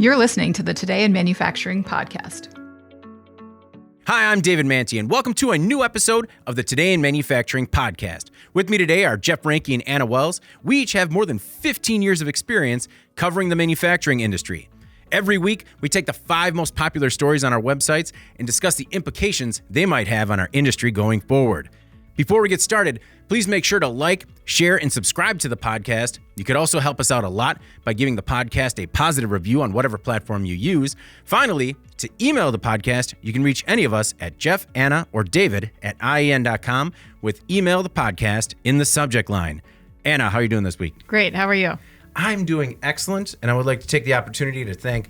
You're listening to the Today in Manufacturing podcast. Hi, I'm David Manti, and welcome to a new episode of the Today in Manufacturing podcast. With me today are Jeff Ranke and Anna Wells. We each have more than 15 years of experience covering the manufacturing industry. Every week, we take the 5 most popular stories on our websites and discuss the implications they might have on our industry going forward. Before we get started, please make sure to like, share, and subscribe to the podcast. You could also help us out a lot by giving the podcast a positive review on whatever platform you use. Finally, to email the podcast, you can reach any of us at Jeff, Anna, or David at IEN.com with email the podcast in the subject line. Anna, how are you doing this week? Great. How are you? I'm doing excellent, and I would like to take the opportunity to thank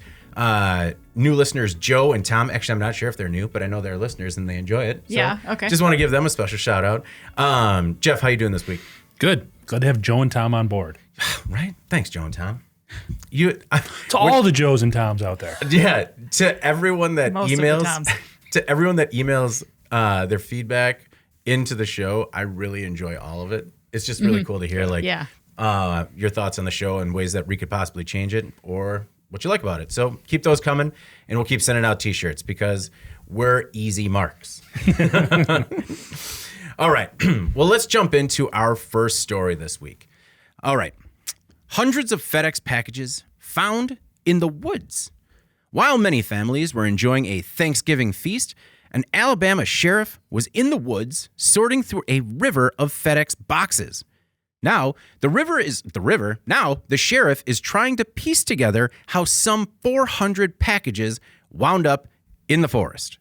new listeners Joe and Tom. Actually, I'm not sure if they're new, but I know they're listeners and they enjoy it. So yeah, okay. Just want to give them a special shout out. Jeff, how you doing this week? Good. Glad to have Joe and Tom on board. Right? Thanks, Joe and Tom. To all the Joes and Toms out there. Yeah, to everyone that Most of the Toms. emails their feedback into the show, I really enjoy all of it. It's just really cool to hear your thoughts on the show and ways that we could possibly change it or what you like about it. So keep those coming, and we'll keep sending out t-shirts because we're easy marks. All right. Well, let's jump into our first story this week. All right. Hundreds of FedEx packages found in the woods. While many families were enjoying a Thanksgiving feast, an Alabama sheriff was in the woods sorting through a river of FedEx boxes. Now, the sheriff is trying to piece together how some 400 packages wound up in the forest.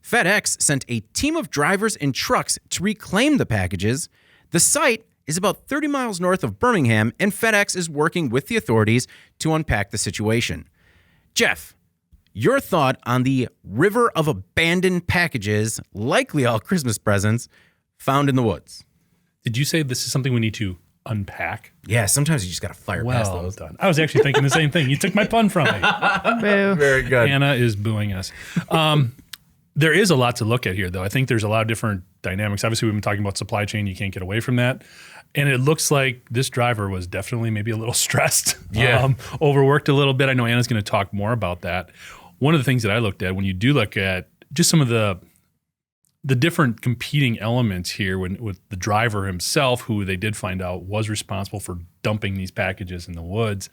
FedEx sent a team of drivers and trucks to reclaim the packages. The site is about 30 miles north of Birmingham, and FedEx is working with the authorities to unpack the situation. Jeff, your thought on the river of abandoned packages, likely all Christmas presents, found in the woods? Did you say this is something we need to unpack? Yeah, sometimes you just got to fire past Well those. done. I was actually thinking the same thing. You took my pun from me. Boo. Very good. Anna is booing us. There is a lot to look at here, though. I think there's a lot of different dynamics. Obviously, we've been talking about supply chain. You can't get away from that. And it looks like this driver was definitely maybe a little stressed, overworked a little bit. I know Anna's going to talk more about that. One of the things that I looked at when you do look at just some of the different competing elements here with the driver himself, who they did find out was responsible for dumping these packages in the woods.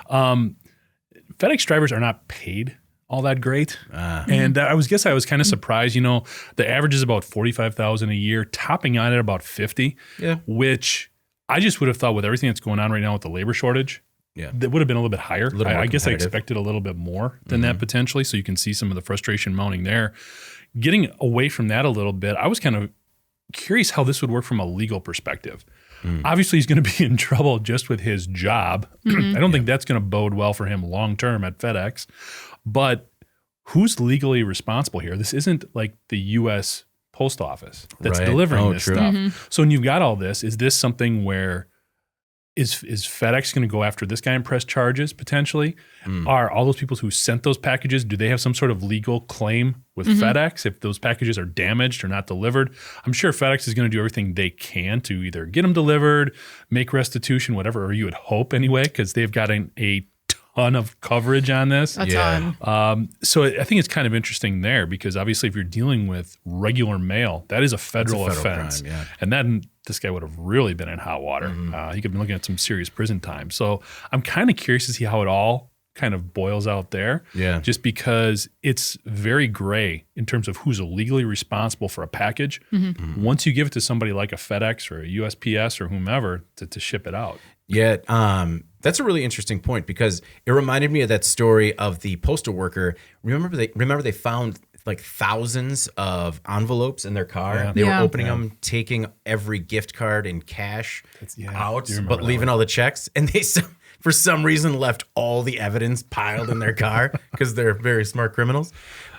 FedEx drivers are not paid all that great. And I was kind of surprised. You know, the average is about $45,000 a year, topping out at about $50,000, which I just would have thought with everything that's going on right now with the labor shortage, that would have been a little bit higher. I guess I expected a little bit more than that potentially. So you can see some of the frustration mounting there. Getting away from that a little bit, I was kind of curious how this would work from a legal perspective. Obviously, he's going to be in trouble just with his job. I don't think that's going to bode well for him long term at FedEx. But who's legally responsible here? This isn't like the U.S. Post Office that's delivering this stuff. So when you've got all this, is this something where is FedEx going to go after this guy and press charges potentially? Are all those people who sent those packages, do they have some sort of legal claim with FedEx if those packages are damaged or not delivered? I'm sure FedEx is going to do everything they can to either get them delivered, make restitution, whatever, or you would hope anyway, because they've got a ton of coverage on this. A ton. So I think it's kind of interesting there because obviously if you're dealing with regular mail, that is a federal offense. Crime, and then this guy would have really been in hot water. He could be looking at some serious prison time. So I'm kind of curious to see how it all kind of boils out there. Yeah. Just because it's very gray in terms of who's legally responsible for a package. Once you give it to somebody like a FedEx or a USPS or whomever to ship it out. Yeah, that's a really interesting point because it reminded me of that story of the postal worker. Remember they found like thousands of envelopes in their car. They were opening them, taking every gift card and cash out, but leaving all the checks. And they for some reason left all the evidence piled in their car because they're very smart criminals.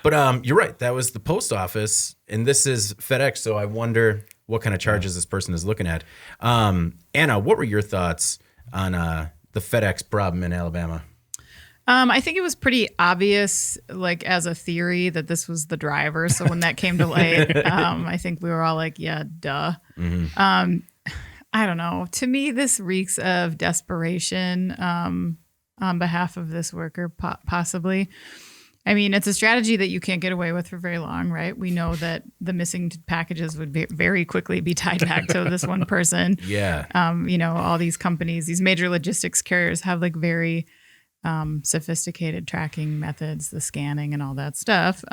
But you're right. That was the post office, and this is FedEx. So I wonder what kind of charges this person is looking at. Anna, what were your thoughts on the FedEx problem in Alabama? I think it was pretty obvious, like as a theory, that this was the driver. So when that came to light, I think we were all like, yeah, duh. I don't know. To me, this reeks of desperation. on behalf of this worker, possibly. I mean, it's a strategy that you can't get away with for very long, right? We know that the missing packages would very quickly be tied back to this one person. Yeah. All these companies, these major logistics carriers have like very sophisticated tracking methods, the scanning and all that stuff.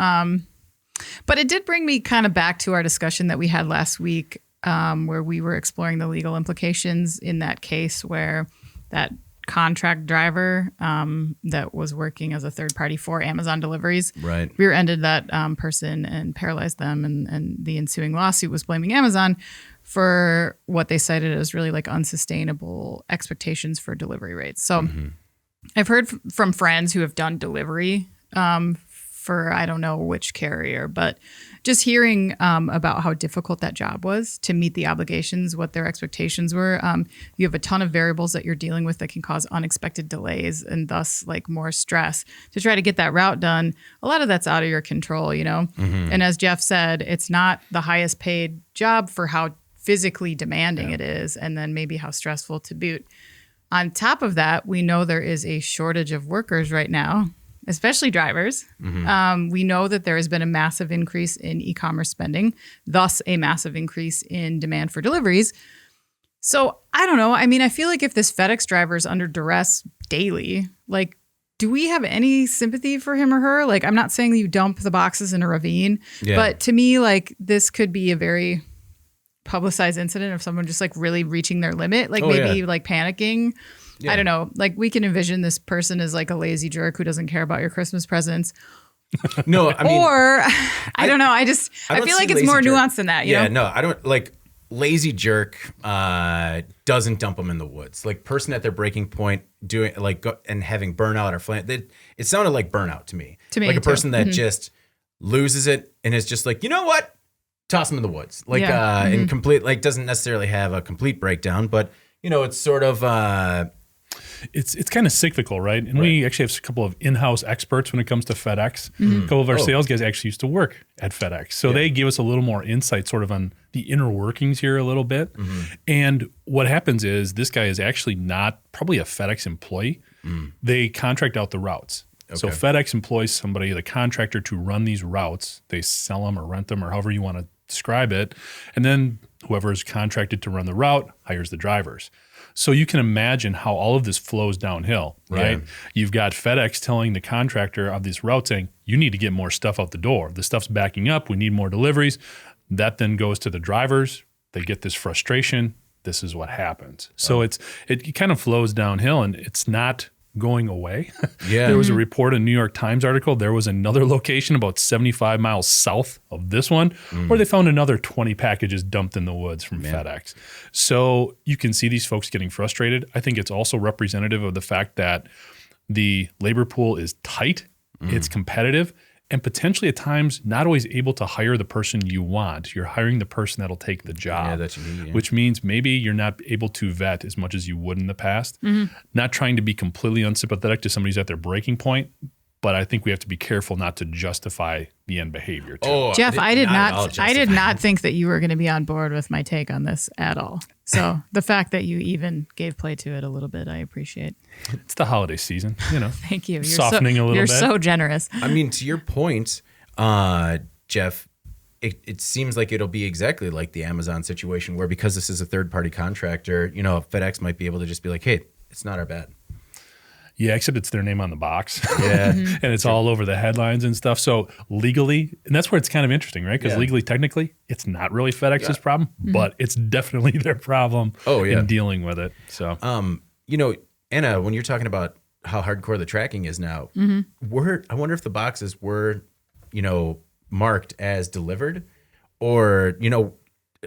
But it did bring me kind of back to our discussion that we had last week, where we were exploring the legal implications in that case where that contract driver that was working as a third party for Amazon deliveries rear-ended that person and paralyzed them, and the ensuing lawsuit was blaming Amazon for what they cited as really like unsustainable expectations for delivery rates. So I've heard from friends who have done delivery for I don't know which carrier, but just hearing about how difficult that job was to meet the obligations, what their expectations were. You have a ton of variables that you're dealing with that can cause unexpected delays and thus like more stress to try to get that route done. A lot of that's out of your control, you know? And as Jeff said, it's not the highest paid job for how physically demanding it is, and then maybe how stressful to boot. On top of that, we know there is a shortage of workers right now, especially drivers. We know that there has been a massive increase in e-commerce spending, thus a massive increase in demand for deliveries. So I don't know. I mean, I feel like if this FedEx driver is under duress daily, like, do we have any sympathy for him or her? Like, I'm not saying you dump the boxes in a ravine, but to me, like, this could be a very publicized incident of someone just like really reaching their limit, like like panicking. I don't know. Like, we can envision this person as like a lazy jerk who doesn't care about your Christmas presents. No, I mean, or I don't know. I feel like it's more nuanced than that. You know? No, I don't like lazy jerk. Doesn't dump them in the woods. Like person at their breaking point, doing like and having burnout or flame. It sounded like burnout to me. Like a person that just loses it and is just like, you know what, toss them in the woods. Like and complete like doesn't necessarily have a complete breakdown, but you know, it's sort of. It's kind of cyclical, right? And we actually have a couple of in-house experts when it comes to FedEx. A couple of our sales guys actually used to work at FedEx. So they give us a little more insight sort of on the inner workings here a little bit. And what happens is this guy is actually not probably a FedEx employee. They contract out the routes. So FedEx employs somebody, the contractor, to run these routes. They sell them or rent them or however you want to describe it. And then whoever is contracted to run the route hires the drivers. So you can imagine how all of this flows downhill, right? You've got FedEx telling the contractor of this route saying, you need to get more stuff out the door. The stuff's backing up. We need more deliveries. That then goes to the drivers. They get this frustration. This is what happens. So it kind of flows downhill, and it's not going away. There was a report, a New York Times article. There was another location about 75 miles south of this one where they found another 20 packages dumped in the woods from FedEx. So you can see these folks getting frustrated. I think it's also representative of the fact that the labor pool is tight, it's competitive, and potentially at times not always able to hire the person you want. You're hiring the person that'll take the job, which means maybe you're not able to vet as much as you would in the past. Not trying to be completely unsympathetic to somebody who's at their breaking point, but I think we have to be careful not to justify the end behavior too. Jeff, I did not think that you were going to be on board with my take on this at all. So the fact that you even gave play to it a little bit, I appreciate. It's the holiday season, you know. Thank you. You're softening a little bit. You're so generous. I mean, to your point, Jeff, it seems like it'll be exactly like the Amazon situation where because this is a third-party contractor, you know, FedEx might be able to just be like, hey, it's not our bad. Yeah, except it's their name on the box. And it's all over the headlines and stuff. So legally, and that's where it's kind of interesting, right? Because legally, technically, it's not really FedEx's problem, but it's definitely their problem in dealing with it. So, you know, Anna, when you're talking about how hardcore the tracking is now, I wonder if the boxes were, you know, marked as delivered, or, you know,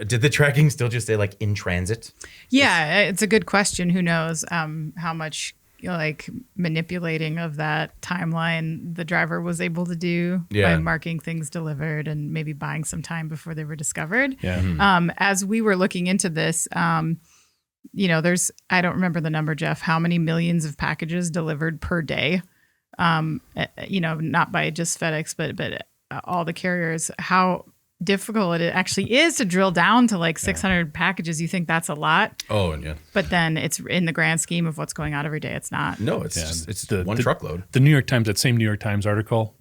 did the tracking still just say like in transit? Yeah, it's a good question. Who knows how much like manipulating of that timeline the driver was able to do by marking things delivered and maybe buying some time before they were discovered. As we were looking into this, you know, I don't remember the number, Jeff, how many millions of packages delivered per day, you know, not by just FedEx, but all the carriers, how difficult it actually is to drill down to like 600 packages. You think that's a lot. Oh, and yeah. But then it's in the grand scheme of what's going on every day. It's not. No, it's one truckload. The New York Times, that same New York Times article,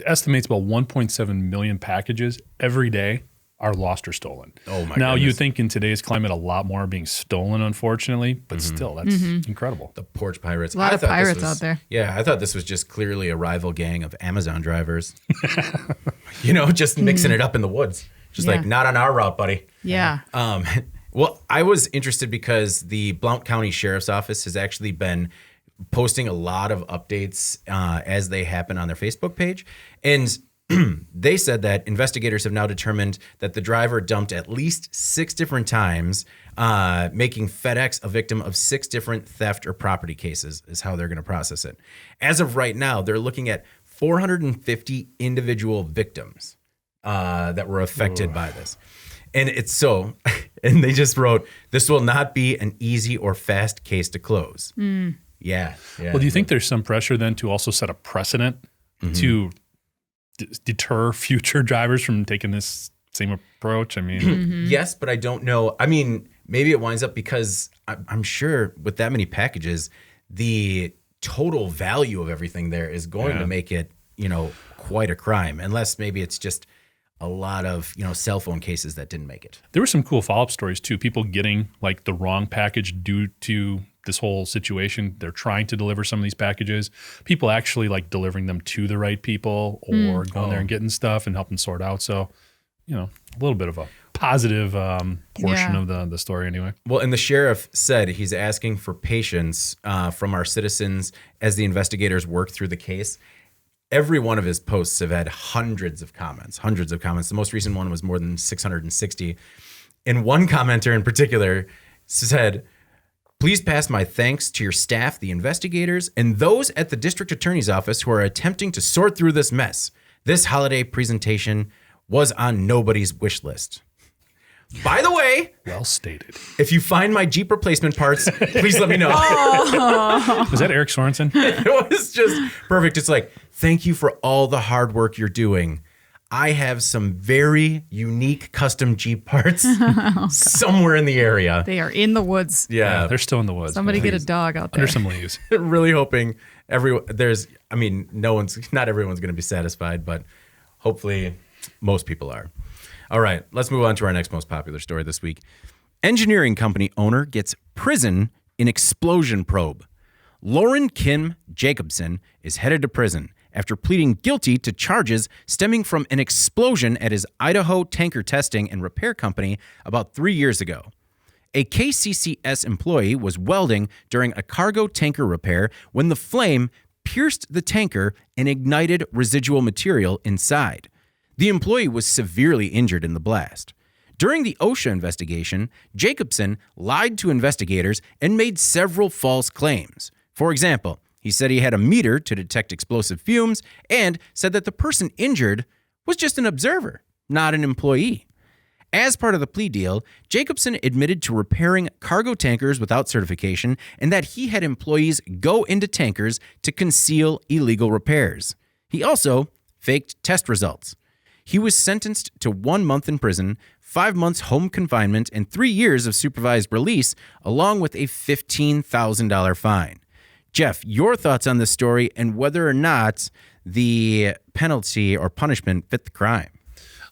estimates about 1.7 million packages every day are lost or stolen. Oh my Now, goodness. you think in today's climate, a lot more are being stolen, unfortunately, but still, that's incredible. The porch pirates. A lot of thought this pirates was- out there. Yeah, I thought this was just clearly a rival gang of Amazon drivers. You know, just mixing it up in the woods. Just like, not on our route, buddy. Yeah. Well, I was interested because the Blount County Sheriff's Office has actually been posting a lot of updates as they happen on their Facebook page. And they said that investigators have now determined that the driver dumped at least 6 different times, making FedEx a victim of 6 different theft or property cases is how they're going to process it. As of right now, they're looking at 450 individual victims that were affected by this. And it's so, and they just wrote, this will not be an easy or fast case to close. Yeah. Well, do you think there's some pressure then to also set a precedent to deter future drivers from taking this same approach? I mean, Yes, but I don't know. I mean, maybe it winds up because I'm sure with that many packages, the total value of everything there is going to make it, you know, quite a crime, unless maybe it's just a lot of, you know, cell phone cases that didn't make it. there were some cool follow-up stories too. People getting like the wrong package due to this whole situation. They're trying to deliver some of these packages. People actually like delivering them to the right people or going there and getting stuff and helping sort out. So, you know, a little bit of a positive portion of the story anyway. Well, and the sheriff said he's asking for patience from our citizens as the investigators work through the case. Every one of his posts have had hundreds of comments. The most recent one was more than 660. And one commenter in particular said, "Please pass my thanks to your staff, the investigators, and those at the district attorney's office who are attempting to sort through this mess. This holiday presentation was on nobody's wish list." By the way, Well stated. if you find my Jeep replacement parts, please let me know. Was that Eric Sorensen? It was just perfect. It's like, thank you for all the hard work you're doing. I have some very unique custom Jeep parts somewhere in the area. They are in the woods. Yeah, They're still in the woods. Somebody get a dog out there. under some leaves. really hoping not everyone's going to be satisfied, but hopefully most people are. All right, let's move on to our next most popular story this week. Engineering company owner gets prison in explosion probe. Lauren Kim Jacobson is headed to prison after pleading guilty to charges stemming from an explosion at his Idaho tanker testing and repair company about 3 years ago. A KCCS employee was welding during a cargo tanker repair when the flame pierced the tanker and ignited residual material inside. The employee was severely injured in the blast. During the OSHA investigation, Jacobson lied to investigators and made several false claims. For example, he said he had a meter to detect explosive fumes and said that the person injured was just an observer, not an employee. As part of the plea deal, Jacobson admitted to repairing cargo tankers without certification and that he had employees go into tankers to conceal illegal repairs. He also faked test results. He was sentenced to 1 month in prison, 5 months home confinement, and 3 years of supervised release, along with a $15,000 fine. Jeff, your thoughts on this story and whether or not the penalty or punishment fit the crime?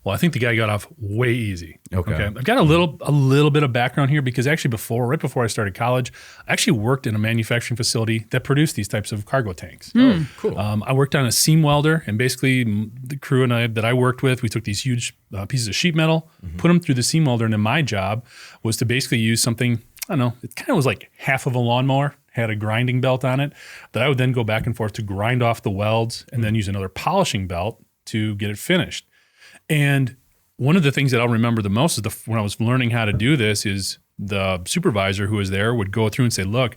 Well, I think the guy got off way easy. Okay. I've got a little bit of background here because actually right before I started college, I actually worked in a manufacturing facility that produced these types of cargo tanks. Oh, cool. I worked on a seam welder, and basically the crew and I that I worked with, we took these huge pieces of sheet metal, put them through the seam welder, and then my job was to basically use something, I don't know, it kind of was like half of a lawnmower, had a grinding belt on it, that I would then go back and forth to grind off the welds and then use another polishing belt to get it finished. And one of the things that I'll remember the most is when I was learning how to do this is the supervisor who was there would go through and say, look,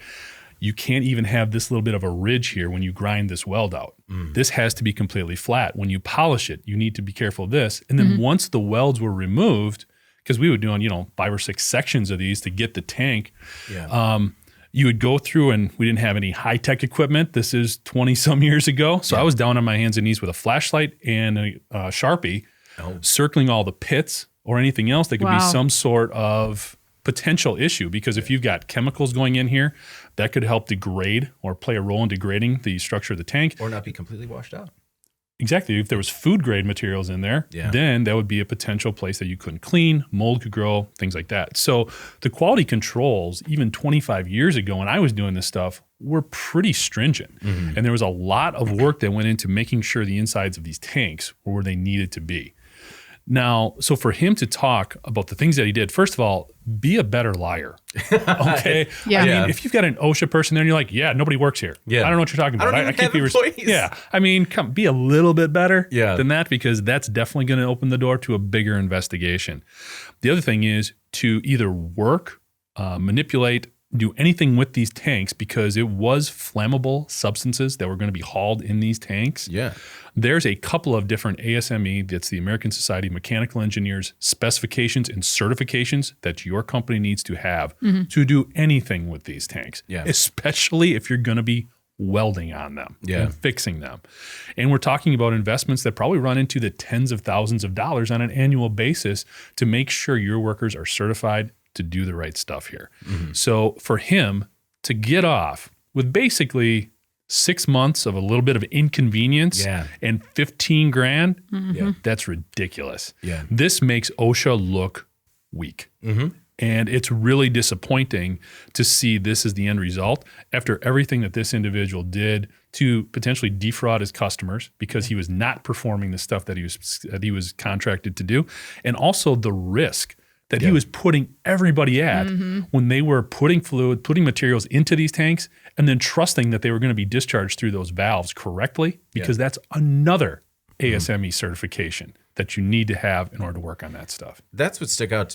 you can't even have this little bit of a ridge here when you grind this weld out. This has to be completely flat. When you polish it, you need to be careful of this. And then once the welds were removed, because we were doing, 5 or 6 sections of these to get the tank, you would go through, and we didn't have any high-tech equipment. This is 20-some years ago. So I was down on my hands and knees with a flashlight and a Sharpie, circling all the pits or anything else that could be Wow. some sort of potential issue. Because if you've got chemicals going in here, that could help degrade or play a role in degrading the structure of the tank. Or not be completely washed out. Exactly. If there was food grade materials in there, Yeah. then that would be a potential place that you couldn't clean, mold could grow, things like that. So the quality controls, even 25 years ago when I was doing this stuff, were pretty stringent. And there was a lot of work that went into making sure the insides of these tanks were where they needed to be. Now, so for him to talk about the things that he did, first of all, be a better liar. Okay. Yeah. I Yeah. mean, if you've got an OSHA person there and you're like, yeah, nobody works here. Yeah. I don't know what you're talking about. I don't even have employees. Yeah. I mean, come be a little bit better Yeah. than that, because that's definitely going to open the door to a bigger investigation. The other thing is to either work, manipulate, do anything with these tanks, because it was flammable substances that were going to be hauled in these tanks. Yeah. There's a couple of different ASME, that's the American Society of Mechanical Engineers, specifications and certifications that your company needs to have to do anything with these tanks, Yeah. especially if you're going to be welding on them Yeah. and fixing them. And we're talking about investments that probably run into the tens of thousands of dollars on an annual basis to make sure your workers are certified to do the right stuff here. So for him to get off with basically 6 months of a little bit of inconvenience Yeah. and 15 grand, Yeah. that's ridiculous. Yeah. This makes OSHA look weak. And it's really disappointing to see this as the end result after everything that this individual did to potentially defraud his customers because he was not performing the stuff that he was contracted to do, and also the risk that he was putting everybody at when they were putting fluid, putting materials into these tanks, and then trusting that they were going to be discharged through those valves correctly, because that's another ASME certification that you need to have in order to work on that stuff. That's what stuck out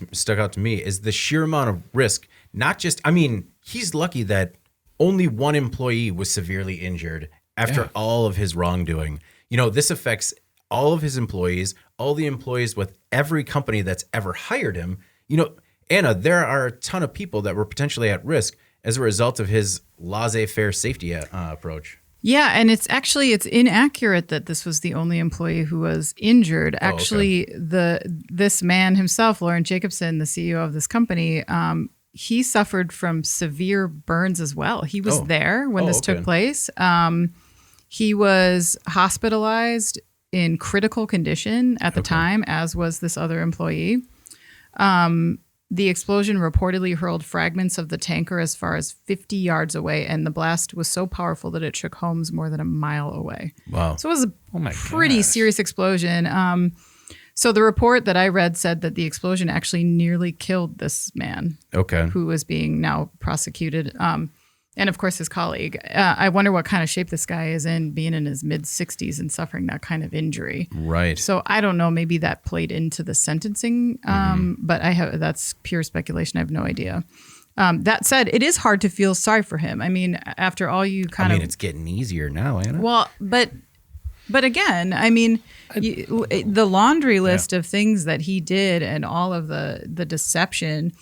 to me is the sheer amount of risk. Not just, I mean, he's lucky that only one employee was severely injured after all of his wrongdoing. You know, this affects all of his employees, all the employees with every company that's ever hired him. You know, Anna, there are a ton of people that were potentially at risk as a result of his laissez-faire safety approach. Yeah, and it's inaccurate that this was the only employee who was injured. Actually, this man himself, Lauren Jacobson, the CEO of this company, he suffered from severe burns as well. He was there when this took place. He was hospitalized in critical condition at the time, as was this other employee. The explosion reportedly hurled fragments of the tanker as far as 50 yards away, and the blast was so powerful that it shook homes more than a mile away. Wow. So it was a pretty serious explosion. So the report that I read said that the explosion actually nearly killed this man who was being now prosecuted. And of course, his colleague. I wonder what kind of shape this guy is in, being in his mid-60s and suffering that kind of injury. Right. So I don't know. Maybe that played into the sentencing, but that's pure speculation. I have no idea. That said, it is hard to feel sorry for him. I mean, after all you it's getting easier now, Anna. Well, but again, I mean, the laundry list of things that he did and all of the deception.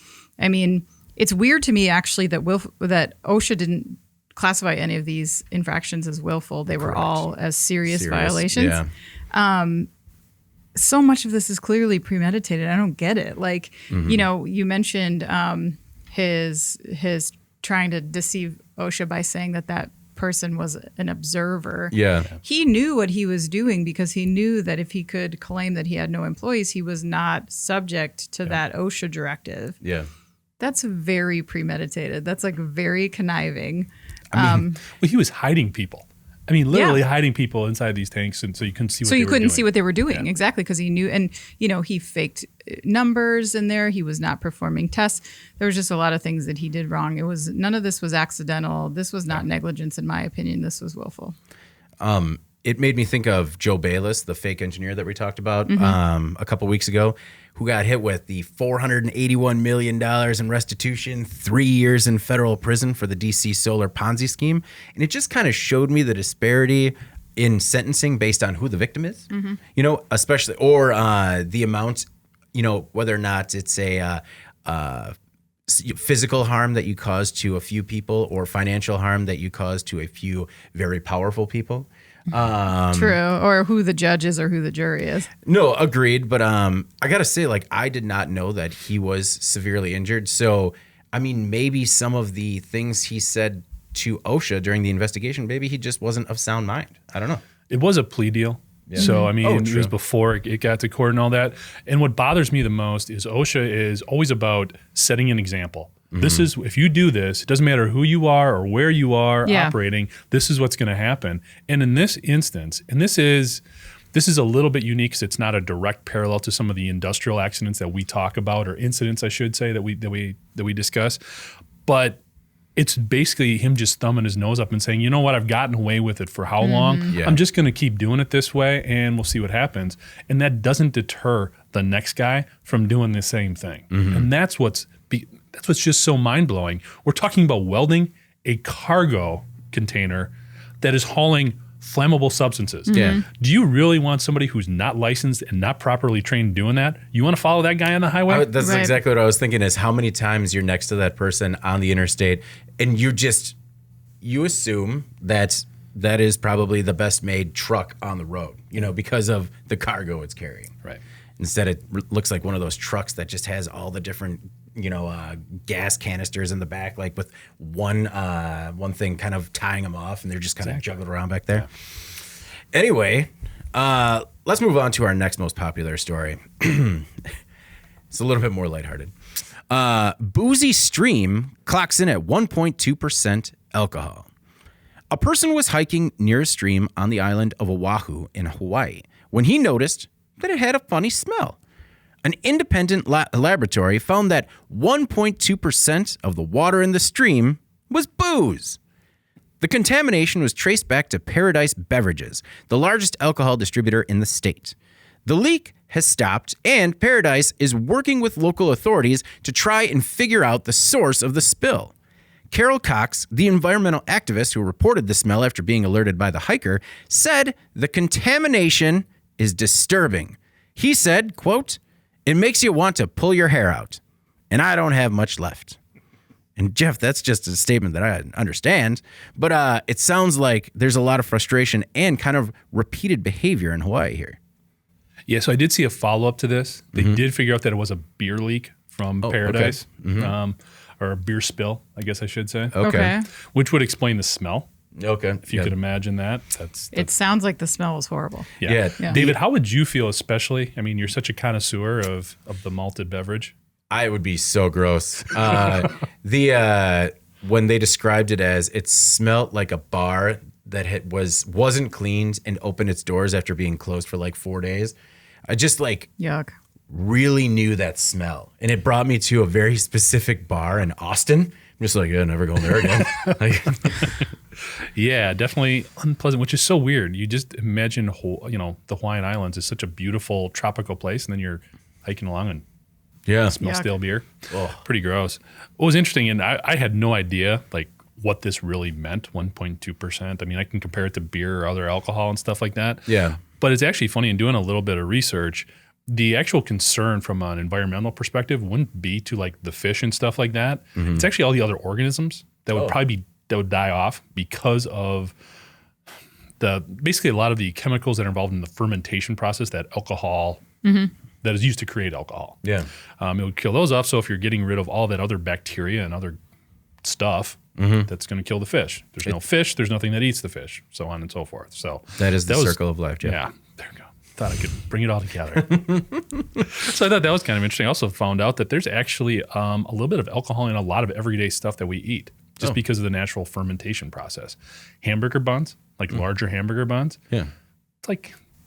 I mean, it's weird to me actually that OSHA didn't classify any of these infractions as willful. They were all as serious violations. Yeah. So much of this is clearly premeditated. I don't get it. Like, you know, you mentioned his trying to deceive OSHA by saying that person was an observer. Yeah. He knew what he was doing because he knew that if he could claim that he had no employees, he was not subject to that OSHA directive. Yeah. That's very premeditated. That's like very conniving. I mean, he was hiding people. I mean, literally hiding people inside these tanks, and so you couldn't see what they were doing. So you couldn't see what they were doing, exactly, because he knew. And, you know, he faked numbers in there. He was not performing tests. There was just a lot of things that he did wrong. None of this was accidental. This was not negligence, in my opinion. This was willful. It made me think of Joe Bayless, the fake engineer that we talked about a couple weeks ago, who got hit with the $481 million in restitution, 3 years in federal prison for the DC solar Ponzi scheme. And it just kind of showed me the disparity in sentencing based on who the victim is, you know, especially, or the amount, you know, whether or not it's a physical harm that you cause to a few people or financial harm that you cause to a few very powerful people. True. Or who the judge is or who the jury is. No, agreed. But I got to say, like, I did not know that he was severely injured. So, I mean, maybe some of the things he said to OSHA during the investigation, maybe he just wasn't of sound mind. I don't know. It was a plea deal. Yeah. So, I mean, it was before it got to court and all that. And what bothers me the most is OSHA is always about setting an example. Mm-hmm. This is, if you do this, it doesn't matter who you are or where you are operating, this is what's going to happen. And in this instance, and this is a little bit unique because it's not a direct parallel to some of the industrial accidents that we talk about, or incidents, I should say, that we discuss. But it's basically him just thumbing his nose up and saying, you know what, I've gotten away with it for how long? Yeah. I'm just going to keep doing it this way and we'll see what happens. And that doesn't deter the next guy from doing the same thing. Mm-hmm. And that's what's just so mind-blowing. We're talking about welding a cargo container that is hauling flammable substances. Mm-hmm. Yeah. Do you really want somebody who's not licensed and not properly trained doing that? You want to follow that guy on the highway? That's exactly what I was thinking, is how many times you're next to that person on the interstate and you assume that is probably the best made truck on the road, because of the cargo it's carrying. Right. Instead, it looks like one of those trucks that just has all the different gas canisters in the back, like with one thing kind of tying them off, and they're just kind of juggled around back there. Yeah. Anyway, let's move on to our next most popular story. It's a little bit more lighthearted. Boozy stream clocks in at 1.2% alcohol. A person was hiking near a stream on the island of Oahu in Hawaii when he noticed that it had a funny smell. An independent laboratory found that 1.2% of the water in the stream was booze. The contamination was traced back to Paradise Beverages, the largest alcohol distributor in the state. The leak has stopped, and Paradise is working with local authorities to try and figure out the source of the spill. Carol Cox, the environmental activist who reported the smell after being alerted by the hiker, said the contamination is disturbing. He said, quote, "It makes you want to pull your hair out, and I don't have much left." And Jeff, that's just a statement that I understand, but it sounds like there's a lot of frustration and kind of repeated behavior in Hawaii here. Yeah, so I did see a follow-up to this. They did figure out that it was a beer leak from Paradise, or a beer spill, I guess I should say. Okay. Which would explain the smell. Okay. If you could imagine that. It sounds like the smell was horrible. Yeah. David, how would you feel especially? I mean, you're such a connoisseur of the malted beverage. I would be so gross. When they described it as, it smelled like a bar that wasn't cleaned and opened its doors after being closed for like 4 days. I just yuck. Really knew that smell. And it brought me to a very specific bar in Austin. I'm just like, never going there again. Yeah, definitely unpleasant, which is so weird. You just imagine, the Hawaiian Islands is such a beautiful tropical place, and then you're hiking along and smell stale beer. Oh. Pretty gross. What was interesting, and I had no idea what this really meant, 1.2%. I mean, I can compare it to beer or other alcohol and stuff like that. Yeah. But it's actually funny, in doing a little bit of research, the actual concern from an environmental perspective wouldn't be to the fish and stuff like that. Mm-hmm. It's actually all the other organisms that would that would die off because of basically a lot of the chemicals that are involved in the fermentation process, that alcohol that is used to create alcohol. Yeah. It would kill those off. So if you're getting rid of all that other bacteria and other stuff, that's going to kill the fish. There's no fish, there's nothing that eats the fish, so on and so forth. So that is the circle of life, Jeff. Yeah, there we go. Thought I could bring it all together. So I thought that was kind of interesting. I also found out that there's actually a little bit of alcohol in a lot of everyday stuff that we eat, just because of the natural fermentation process. Hamburger buns, larger hamburger buns, it's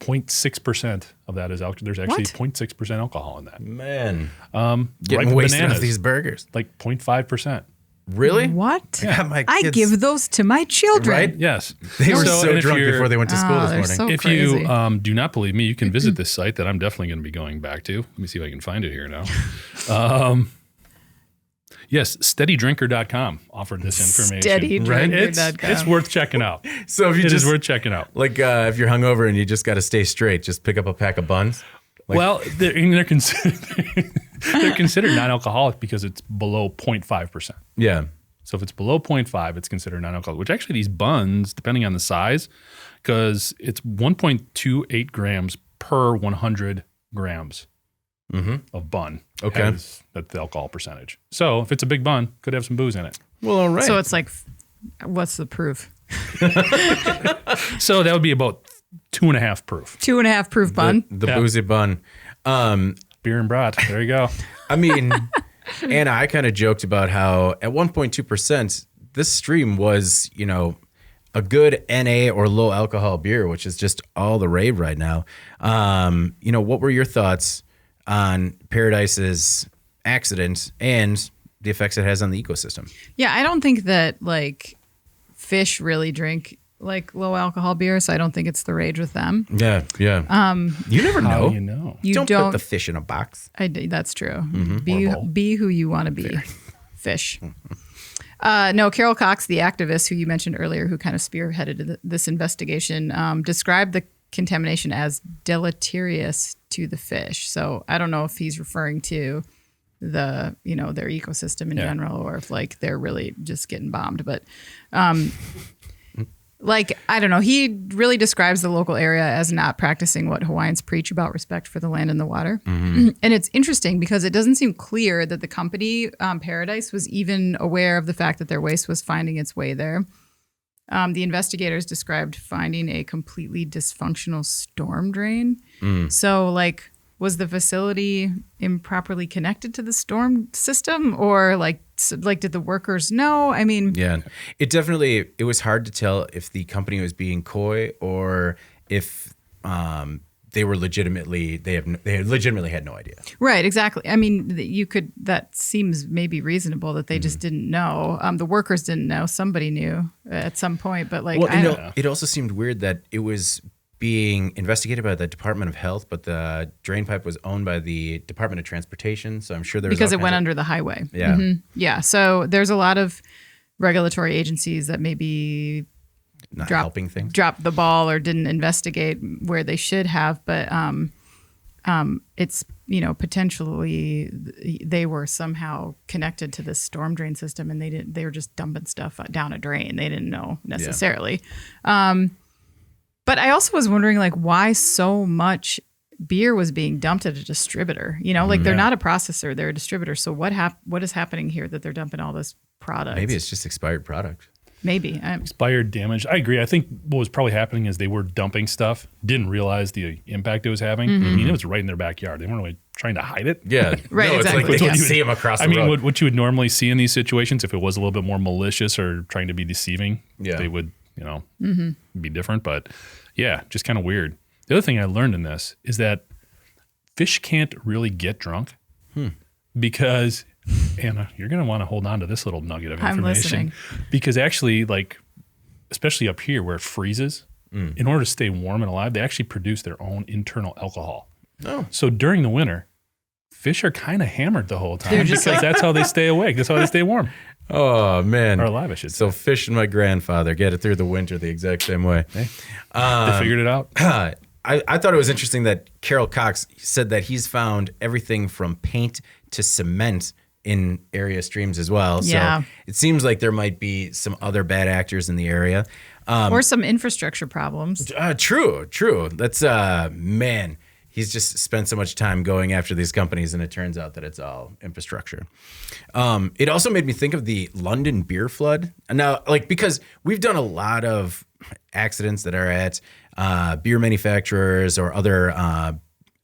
0.6% of that is alcohol. There's actually 0.6% alcohol in that. Man, getting wasted off these burgers. 0.5%. Really? What? Yeah, I give those to my children. Right? Yes. They were so drunk before they went to school this morning. So if crazy. you do not believe me, you can visit this site that I'm definitely going to be going back to. Let me see if I can find it here now. Yes, steadydrinker.com offered this information. Steadydrinker.com. It's worth checking out. So if you it is worth checking out. If you're hungover and you just got to stay straight, just pick up a pack of buns. They're considered. They're considered non-alcoholic because it's below 0.5%. Yeah. So if it's below 0.5, it's considered non-alcoholic, which actually these buns, depending on the size, because it's 1.28 grams per 100 grams of bun. Okay. That's the alcohol percentage. So if it's a big bun, could have some booze in it. Well, all right. So it's like, what's the proof? So that would be about 2.5 proof. 2.5 proof bun. The boozy bun. Beer and brat. There you go. I mean, Anna, I kind of joked about how at 1.2%, this stream was, a good NA or low alcohol beer, which is just all the rave right now. What were your thoughts on Paradise's accident and the effects it has on the ecosystem? Yeah, I don't think that like fish really drink like low alcohol beer, so I don't think it's the rage with them. Yeah. You never know. How do you know? You don't put the fish in a box. That's true. Mm-hmm. Be who you want to be. Fish. No, Carol Cox, the activist who you mentioned earlier, who kind of spearheaded this investigation, described the contamination as deleterious to the fish. So I don't know if he's referring to their ecosystem in general, or if like they're really just getting bombed. But I don't know. He really describes the local area as not practicing what Hawaiians preach about respect for the land and the water. Mm-hmm. And it's interesting because it doesn't seem clear that the company, Paradise, was even aware of the fact that their waste was finding its way there. The investigators described finding a completely dysfunctional storm drain. So, was the facility improperly connected to the storm system, or did the workers know? I mean, yeah, it was hard to tell if the company was being coy or if they legitimately had no idea. Right, exactly. I mean, that seems maybe reasonable that they just didn't know. The workers didn't know. Somebody knew at some point, but I don't know. It also seemed weird that it was being investigated by the Department of Health, but the drain pipe was owned by the Department of Transportation. So I'm sure there was because it went under the highway. Yeah. Mm-hmm. Yeah. So there's a lot of regulatory agencies that maybe helping things, dropped the ball or didn't investigate where they should have. But it's, potentially they were somehow connected to this storm drain system, and they were just dumping stuff down a drain. They didn't know necessarily. Yeah. But I also was wondering, why so much beer was being dumped at a distributor. They're not a processor; they're a distributor. So what is happening here that they're dumping all this product? Maybe it's just expired product. Maybe expired, damaged. I agree. I think what was probably happening is they were dumping stuff, didn't realize the impact it was having. Mm-hmm. I mean, it was right in their backyard. They weren't really trying to hide it. Yeah, right. No, exactly. It's like they can't see them across the road. I mean, what you would normally see in these situations, if it was a little bit more malicious or trying to be deceiving, they would, be different. But yeah, just kind of weird. The other thing I learned in this is that fish can't really get drunk because, Anna, you're going to want to hold on to this little nugget of information. I'm listening. Because actually, especially up here where it freezes, in order to stay warm and alive, they actually produce their own internal alcohol. Oh. So during the winter, fish are kind of hammered the whole time because that's how they stay awake. That's how they stay warm. Oh, man. Or alive, I should say. So fish and my grandfather get it through the winter the exact same way. Hey, they figured it out. I thought it was interesting that Carol Cox said that he's found everything from paint to cement in area streams as well. Yeah. So it seems like there might be some other bad actors in the area. Or some infrastructure problems. True. That's, man, he's just spent so much time going after these companies, and it turns out that it's all infrastructure. It also made me think of the London beer flood. Now, because we've done a lot of accidents that are at beer manufacturers or other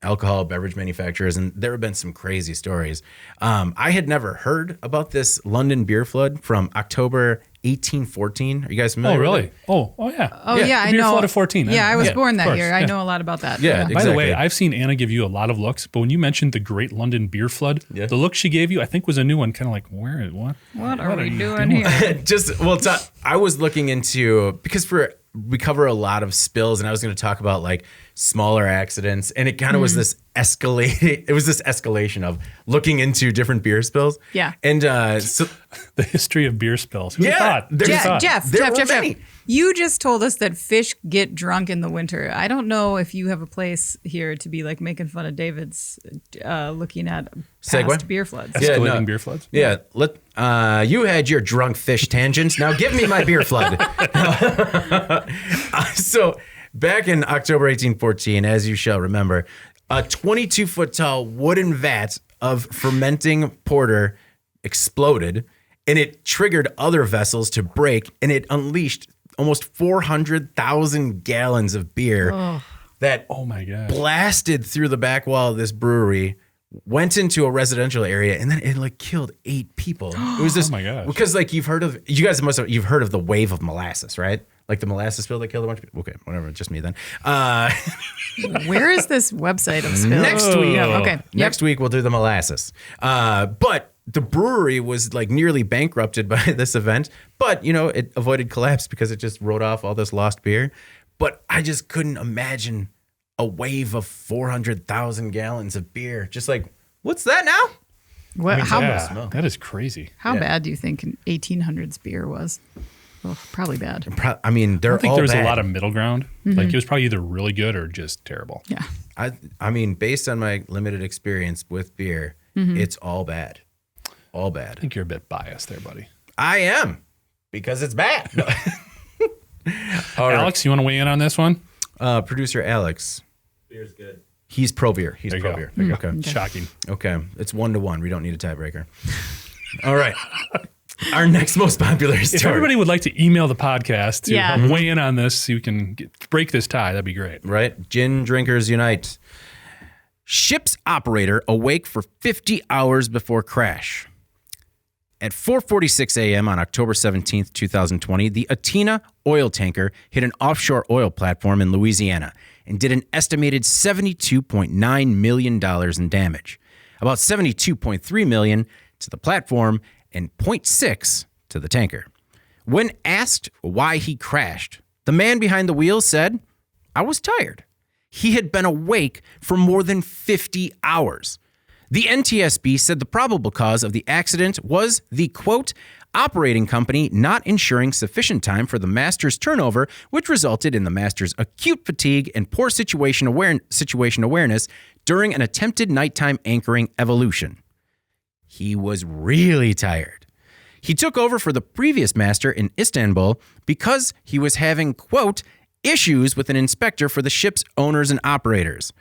alcohol beverage manufacturers, and there have been some crazy stories. I had never heard about this London beer flood from October 1814. Are you guys familiar? Oh, really? with it? Oh, yeah. Oh, yeah, I beer know. flood of 14. Yeah, I was born that course, year. yeah. I know a lot about that. Yeah, By the way, exactly. I've seen Anna give you a lot of looks, but when you mentioned the Great London Beer Flood, the look she gave you, I think was a new one, kind of like, What are we doing here? I was looking into, because we cover a lot of spills, and I was going to talk about smaller accidents, and it kind of was this escalation of looking into different beer spills. Yeah. And so the history of beer spills. Who thought? Jeff. Jeff. You just told us that fish get drunk in the winter. I don't know if you have a place here to be like making fun of David's looking at past beer floods. Escalating beer floods. Yeah, you had your drunk fish tangents. Now give me my beer flood. So back in October 1814, as you shall remember, a 22-foot tall wooden vat of fermenting porter exploded, and it triggered other vessels to break, and it unleashed almost 400,000 gallons of beer that blasted through the back wall of this brewery, went into a residential area, and then it like killed 8 people. It was this, because like you've heard of the wave of molasses, right? Like the molasses spill that killed a bunch of people. Okay, whatever, just me then. Where is this website of spill? Next week. Okay. Next week we'll do the molasses. But the brewery was like nearly bankrupted by this event, but it avoided collapse because it just wrote off all this lost beer. But I just couldn't imagine a wave of 400,000 gallons of beer. Just like, what's that now? That is crazy. How bad do you think 1800s beer was? Oh, probably bad. I mean, I think there was a lot of middle ground. Mm-hmm. Like it was probably either really good or just terrible. Yeah. I mean, based on my limited experience with beer, it's all bad. All bad. I think you're a bit biased there, buddy. I am, because it's bad. Alex, you want to weigh in on this one? Producer Alex. Beer's good. He's pro beer. He's pro beer. Okay. Shocking. Okay. It's 1-1. We don't need a tiebreaker. All right. Our next most popular story. If everybody would like to email the podcast to help weigh in on this so you can break this tie, that'd be great. Right? Gin drinkers unite. Ship's operator awake for 50 hours before crash. At 4:46 a.m. on October 17th, 2020, the Athena oil tanker hit an offshore oil platform in Louisiana and did an estimated $72.9 million in damage. About $72.3 million to the platform and 0.6 to the tanker. When asked why he crashed, the man behind the wheel said, "I was tired." He had been awake for more than 50 hours. The NTSB said the probable cause of the accident was the, quote, operating company not ensuring sufficient time for the master's turnover, which resulted in the master's acute fatigue and poor situation awareness during an attempted nighttime anchoring evolution. He was really tired. He took over for the previous master in Istanbul because he was having, quote, issues with an inspector for the ship's owners and operators.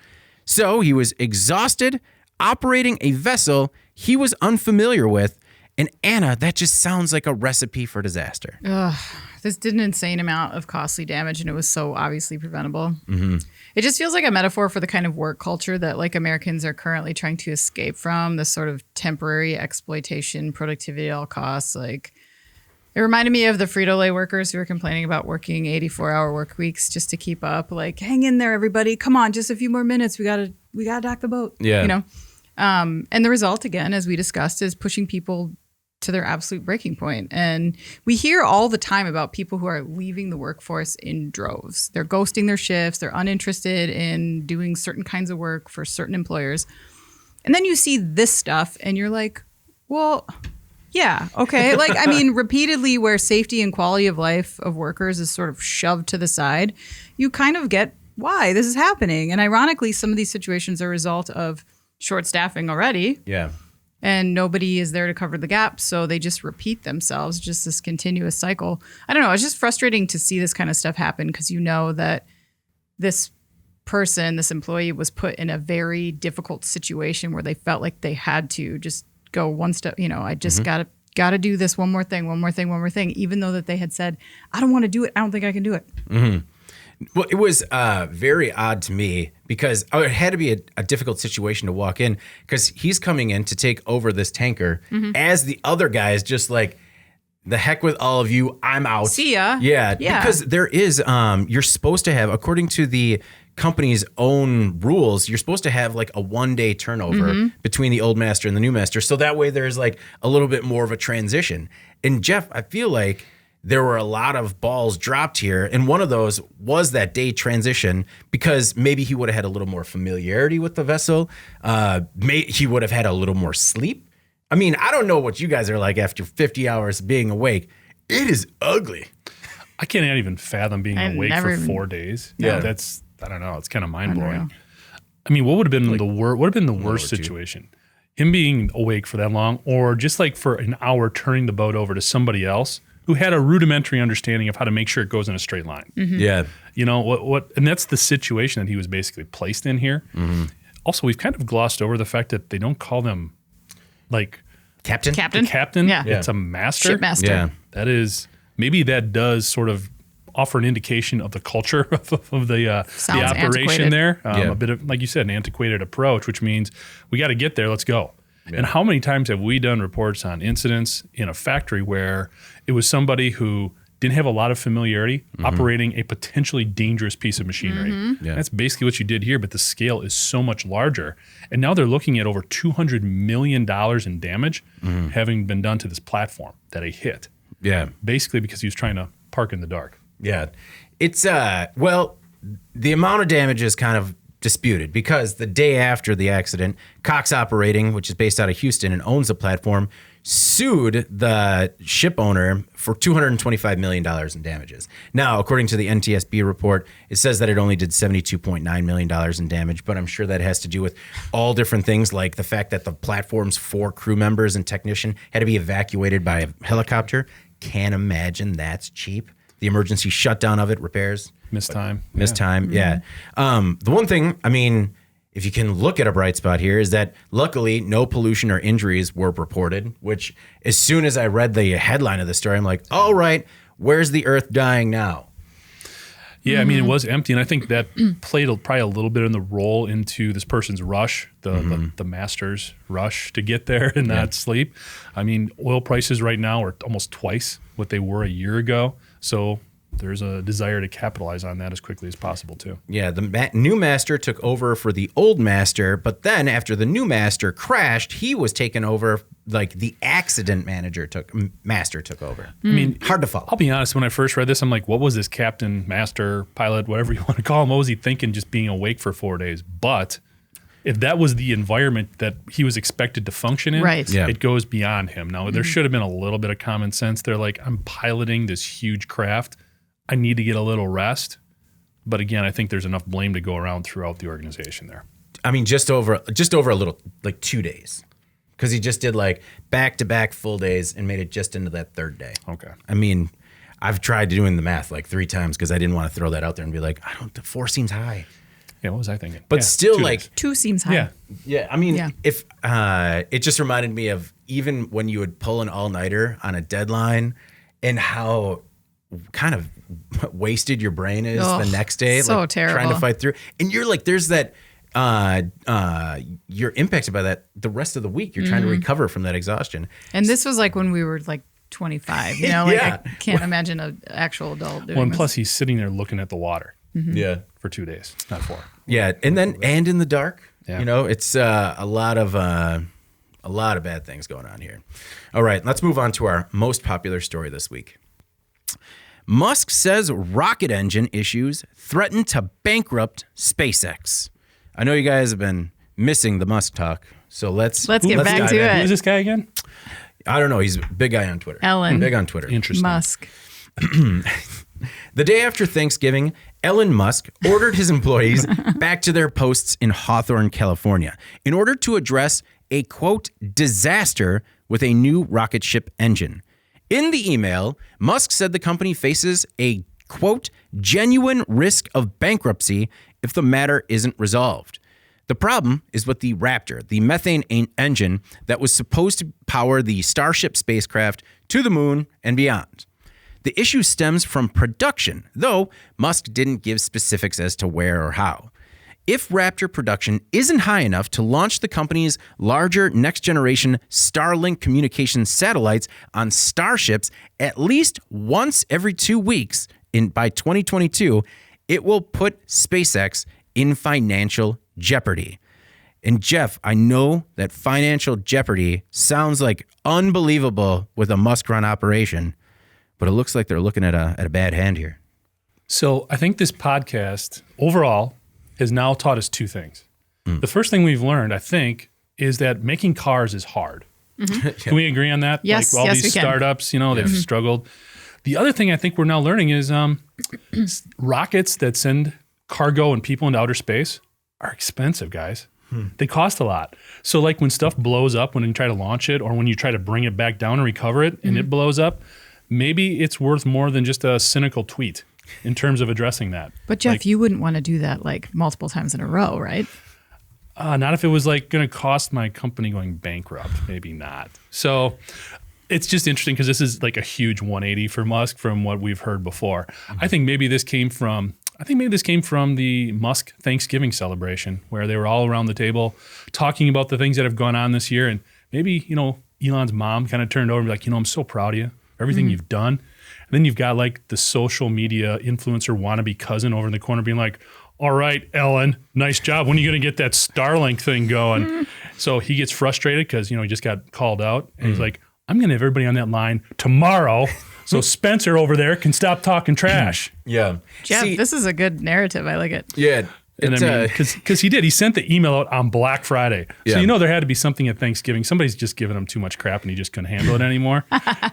So he was exhausted, operating a vessel he was unfamiliar with. And Anna, that just sounds like a recipe for disaster. This did an insane amount of costly damage, and it was so obviously preventable. Mm-hmm. It just feels like a metaphor for the kind of work culture that like Americans are currently trying to escape from, this sort of temporary exploitation, productivity at all costs. Like, it reminded me of the Frito-Lay workers who were complaining about working 84-hour work weeks just to keep up. Like, hang in there, everybody. Come on, just a few more minutes. We gotta dock the boat. Yeah. And the result, again, as we discussed, is pushing people to their absolute breaking point. And we hear all the time about people who are leaving the workforce in droves. They're ghosting their shifts. They're uninterested in doing certain kinds of work for certain employers. And then you see this stuff and you're like, well, yeah, okay. Like, I mean, repeatedly where safety and quality of life of workers is sort of shoved to the side, you kind of get why this is happening. And ironically, some of these situations are a result of short staffing already. Yeah. And nobody is there to cover the gaps, so they just repeat themselves, just this continuous cycle. I don't know. It's just frustrating to see this kind of stuff happen because you know that this person, this employee, was put in a very difficult situation where they felt like they had to just go one step. I just gotta do this one more thing, even though that they had said, I don't want to do it. I don't think I can do it. Mm-hmm. Well, it was very odd to me because it had to be a difficult situation to walk in because he's coming in to take over this tanker as the other guy is just like, the heck with all of you, I'm out. See ya. Yeah. Because there is, you're supposed to have, according to the company's own rules, you're supposed to have like a 1-day turnover between the old master and the new master. So that way there's like a little bit more of a transition. And Jeff, I feel like there were a lot of balls dropped here. And one of those was that day transition because maybe he would have had a little more familiarity with the vessel. He would have had a little more sleep. I mean, I don't know what you guys are like after 50 hours being awake. It is ugly. I can't even fathom being awake for 4 days. Yeah. That's, I don't know. It's kind of mind blowing. Unreal. I mean, what would have been the worst situation? Him being awake for that long, or just like for an hour turning the boat over to somebody else who had a rudimentary understanding of how to make sure it goes in a straight line. Yeah. You know, what and that's the situation that he was basically placed in here. Also, we've kind of glossed over the fact that they don't call them like Captain? captain. Yeah. It's a master. Shipmaster. Yeah. That is, maybe that does sort of offer an indication of the culture of the operation antiquated. there. Yeah. A bit of, like you said, an antiquated approach, which means we got to get there. Let's go. And how many times have we done reports on incidents in a factory where it was somebody who didn't have a lot of familiarity operating a potentially dangerous piece of machinery? Yeah. That's basically what you did here, but the scale is so much larger. And now they're looking at over $200 million in damage having been done to this platform that he hit. Yeah. Basically because he was trying to park in the dark. Yeah. It's, well, the amount of damage is kind of disputed because the day after the accident, Cox Operating, which is based out of Houston and owns the platform, sued the ship owner for $225 million in damages. Now, according to the NTSB report, it says that it only did $72.9 million in damage, but I'm sure that has to do with all different things, like the fact that the platform's 4 crew members and technician had to be evacuated by a helicopter. Can't imagine that's cheap. The emergency shutdown of it, repairs. Missed time. Yeah. The one thing, I mean, if you can look at a bright spot here, is that luckily no pollution or injuries were reported, which as soon as I read the headline of the story, I'm like, all right, where's the earth dying now? Yeah, I mean, it was empty, and I think that played probably a little bit in the role into this person's rush, the master's rush to get there and not sleep. I mean, oil prices right now are almost twice what they were a year ago, so there's a desire to capitalize on that as quickly as possible, too. Yeah, the new master took over for the old master, but then after the new master crashed, he was taken over, like the accident master took over. I mean, hard to follow. I'll be honest, when I first read this, I'm like, what was this captain, master, pilot, whatever you want to call him, what was he thinking just being awake for 4 days? But if that was the environment that he was expected to function in, Right. Yeah. it goes beyond him. Now, there should have been a little bit of common sense. They're like, I'm piloting this huge craft. I need to get a little rest. But again, I think there's enough blame to go around throughout the organization there. I mean, just over a little, like 2 days. Because he just did like back-to-back full days and made it just into that third day. Okay. I mean, I've tried doing the math like 3 times because I didn't want to throw that out there and be like, 4 seems high. Yeah, what was I thinking? But Yeah, still 2 like, days. 2 seems high. Yeah. yeah, I mean, Yeah. if it just reminded me of even when you would pull an all-nighter on a deadline and how kind of wasted your brain is the next day. So like terrible. trying to fight through. And you're like, there's that, you're impacted by that the rest of the week. You're trying to recover from that exhaustion. And this was like when we were like 25, you know, like Yeah. I can't imagine an actual adult doing Well, and this. plus he's sitting there looking at the water Yeah. for 2 days, not 4. Yeah. And in the dark, Yeah. you know, it's a lot of bad things going on here. All right, let's move on to our most popular story this week. Musk says rocket engine issues threaten to bankrupt SpaceX. I know you guys have been missing the Musk talk, so let's get back dive to in. it. Who's this guy again? I don't know. He's a big guy on Twitter. Ellen. Big on Twitter. Interesting. Musk. The day after Thanksgiving, Elon Musk ordered his employees back to their posts in Hawthorne, California, in order to address a, quote, disaster with a new rocket ship engine. In the email, Musk said the company faces a, quote, genuine risk of bankruptcy if the matter isn't resolved. The problem is with the Raptor, the methane engine that was supposed to power the Starship spacecraft to the moon and beyond. The issue stems from production, though Musk didn't give specifics as to where or how. If Raptor production isn't high enough to launch the company's larger next-generation Starlink communication satellites on Starships at least once every 2 weeks by 2022, it will put SpaceX in financial jeopardy. And Jeff, I know that financial jeopardy sounds like unbelievable with a Musk-run operation, but it looks like they're looking at a bad hand here. So I think this podcast overall has now taught us 2 things. The first thing we've learned, I think, is that making cars is hard. Can we agree on that? Yes, Like all yes, these we can. startups, you know, they've struggled. The other thing I think we're now learning is rockets that send cargo and people into outer space are expensive, guys. They cost a lot. So like when stuff blows up, when you try to launch it or when you try to bring it back down and recover it and it blows up, maybe it's worth more than just a cynical tweet in terms of addressing that. But Jeff, you wouldn't want to do that like multiple times in a row, right? Not if it was like going to cost my company going bankrupt. Maybe not. So it's just interesting because this is like a huge 180 for Musk from what we've heard before. I think maybe this came from the Musk Thanksgiving celebration where they were all around the table talking about the things that have gone on this year. And maybe, Elon's mom kind of turned over and be like, I'm so proud of you, everything you've done. And then you've got like the social media influencer wannabe cousin over in the corner being like, all right, Ellen, nice job. When are you going to get that Starlink thing going? So he gets frustrated because, he just got called out. And he's like, I'm going to have everybody on that line tomorrow so Spencer over there can stop talking trash. Yeah. Jeff, this is a good narrative. I like it. Yeah. And because he sent the email out on Black Friday. So, there had to be something at Thanksgiving. Somebody's just giving him too much crap and he just couldn't handle it anymore.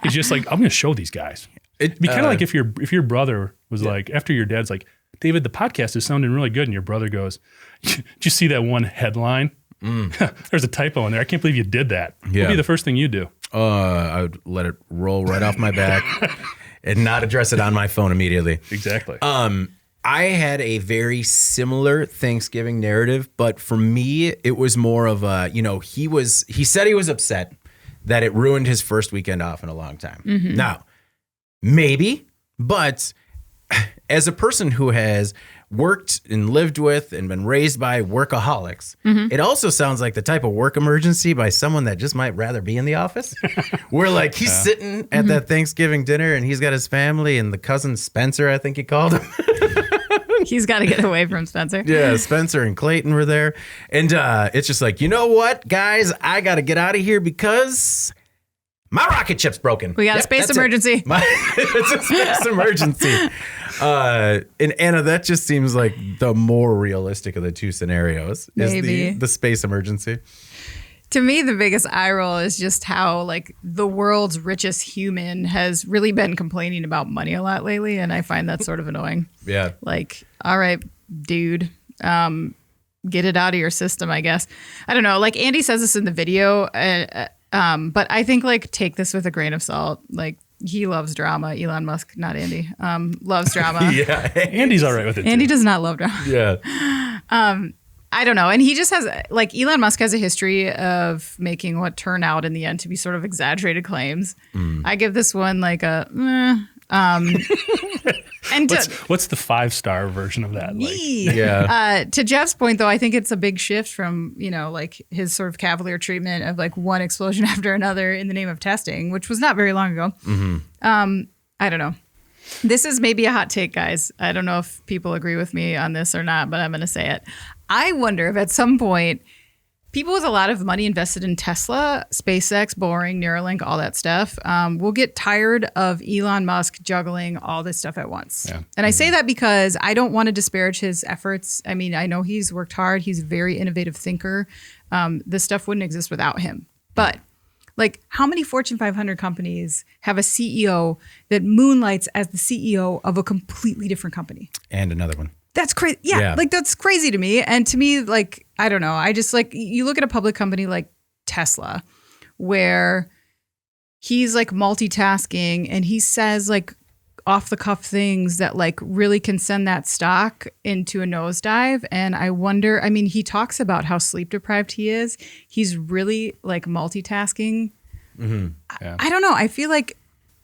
He's just like, I'm going to show these guys. It'd be kind of like if your brother was like, after your dad's like, David, the podcast is sounding really good. And your brother goes, did you see that one headline? There's a typo in there. I can't believe you did that. What would be the first thing you do? I would let it roll right off my back and not address it on my phone immediately. Exactly. I had a very similar Thanksgiving narrative, but for me, it was more of a, he said he was upset that it ruined his first weekend off in a long time. Now, maybe, but as a person who has worked and lived with and been raised by workaholics, it also sounds like the type of work emergency by someone that just might rather be in the office. Where like he's sitting at that Thanksgiving dinner and he's got his family and the cousin Spencer, I think he called him. He's got to get away from Spencer. Yeah, Spencer and Clayton were there. And it's just like, you know what, guys, I got to get out of here because my rocket ship's broken. We got a space emergency. It's a space emergency. And Anna, that just seems like the more realistic of the two scenarios. Maybe. Is the space emergency. To me, the biggest eye roll is just how like the world's richest human has really been complaining about money a lot lately. And I find that sort of annoying. Yeah. Like, all right, dude, get it out of your system, I guess. I don't know. Like Andy says this in the video, but I think like take this with a grain of salt. Like he loves drama. Elon Musk, not Andy, loves drama. Yeah. Andy's all right with it. Andy does not love drama. Yeah. I don't know. And he just has like Elon Musk has a history of making what turn out in the end to be sort of exaggerated claims. I give this one like a and what's the 5-star version of that? Like? Yeah. To Jeff's point, though, I think it's a big shift from, like his sort of cavalier treatment of like one explosion after another in the name of testing, which was not very long ago. I don't know. This is maybe a hot take, guys. I don't know if people agree with me on this or not, but I'm going to say it. I wonder if at some point people with a lot of money invested in Tesla, SpaceX, Boring, Neuralink, all that stuff, will get tired of Elon Musk juggling all this stuff at once. Yeah. And I say that because I don't want to disparage his efforts. I mean, I know he's worked hard. He's a very innovative thinker. This stuff wouldn't exist without him. But like how many Fortune 500 companies have a CEO that moonlights as the CEO of a completely different company? And another one. That's crazy. Yeah, like that's crazy to me. And to me, like, I don't know. I just like, you look at a public company like Tesla, where he's like multitasking and he says like off the cuff things that like really can send that stock into a nosedive. And I wonder, I mean, he talks about how sleep deprived he is. He's really like multitasking. Yeah. I don't know. I feel like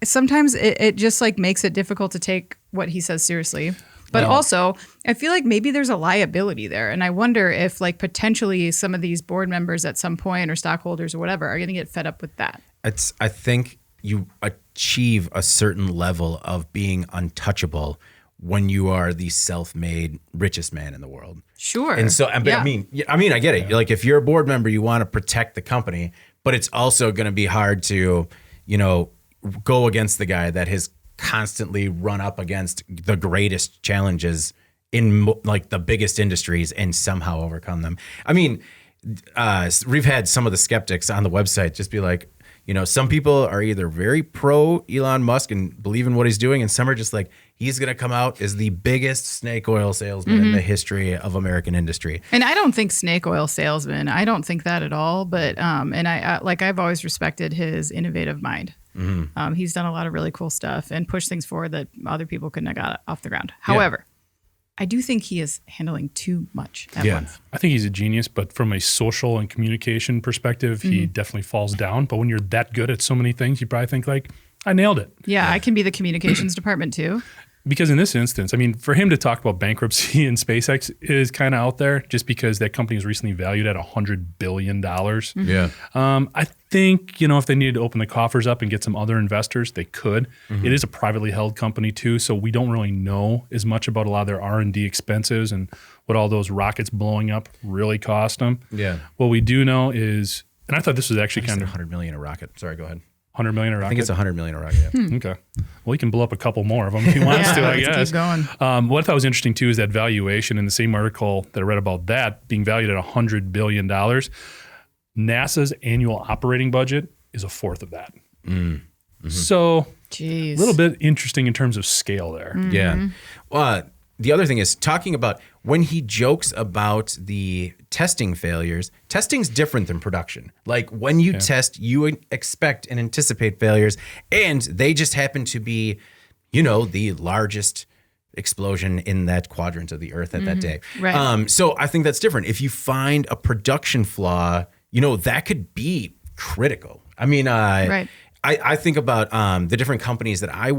sometimes it just like makes it difficult to take what he says seriously. But also, I feel like maybe there's a liability there. And I wonder if like potentially some of these board members at some point or stockholders or whatever are going to get fed up with that. I think you achieve a certain level of being untouchable when you are the self-made richest man in the world. Sure. And so, I mean, I get it. Like if you're a board member, you want to protect the company, but it's also going to be hard to, go against the guy that has constantly run up against the greatest challenges in like the biggest industries and somehow overcome them. I mean, we've had some of the skeptics on the website just be like, some people are either very pro Elon Musk and believe in what he's doing, and some are just like, he's going to come out as the biggest snake oil salesman in the history of American industry. And I don't think snake oil salesman. I don't think that at all. But and I've always respected his innovative mind. He's done a lot of really cool stuff and pushed things forward that other people couldn't have got off the ground. However, I do think he is handling too much at once. I think he's a genius, but from a social and communication perspective, he definitely falls down. But when you're that good at so many things, you probably think like, I nailed it. Yeah, I can be the communications department too. Because in this instance, I mean, for him to talk about bankruptcy and SpaceX is kind of out there just because that company was recently valued at $100 billion. Yeah. I think, if they needed to open the coffers up and get some other investors, they could. It is a privately held company too, so we don't really know as much about a lot of their R&D expenses and what all those rockets blowing up really cost them. Yeah. What we do know is, and I thought this was actually kind of $100 million a rocket. Sorry, go ahead. 100 million a rocket? I think it's 100 million a rocket. Yeah. Okay. Well, he can blow up a couple more of them if he wants to, I guess. Keep going. What I thought was interesting, too, is that valuation. In the same article that I read about that being valued at $100 billion, NASA's annual operating budget is a fourth of that. So a little bit interesting in terms of scale there. Yeah. Well, the other thing is talking about when he jokes about the testing failures, testing's different than production. Like when you test, you expect and anticipate failures, and they just happen to be, the largest explosion in that quadrant of the Earth at that day. Right. So I think that's different. If you find a production flaw, that could be critical. I mean, Right. I think about the different companies that I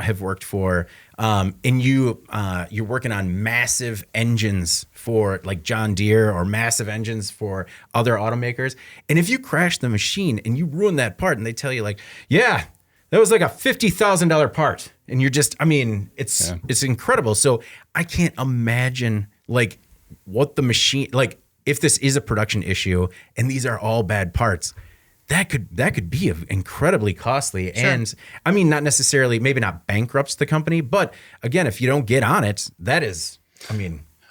have worked for, and you're working on massive engines for like John Deere or massive engines for other automakers. And if you crash the machine and you ruin that part, and they tell you like, yeah, that was like a $50,000 part, and you're just, it's incredible. So I can't imagine like what the machine, like if this is a production issue and these are all bad parts. That could be incredibly costly. Sure. And not necessarily, maybe not bankrupts the company, but again, if you don't get on it, that is,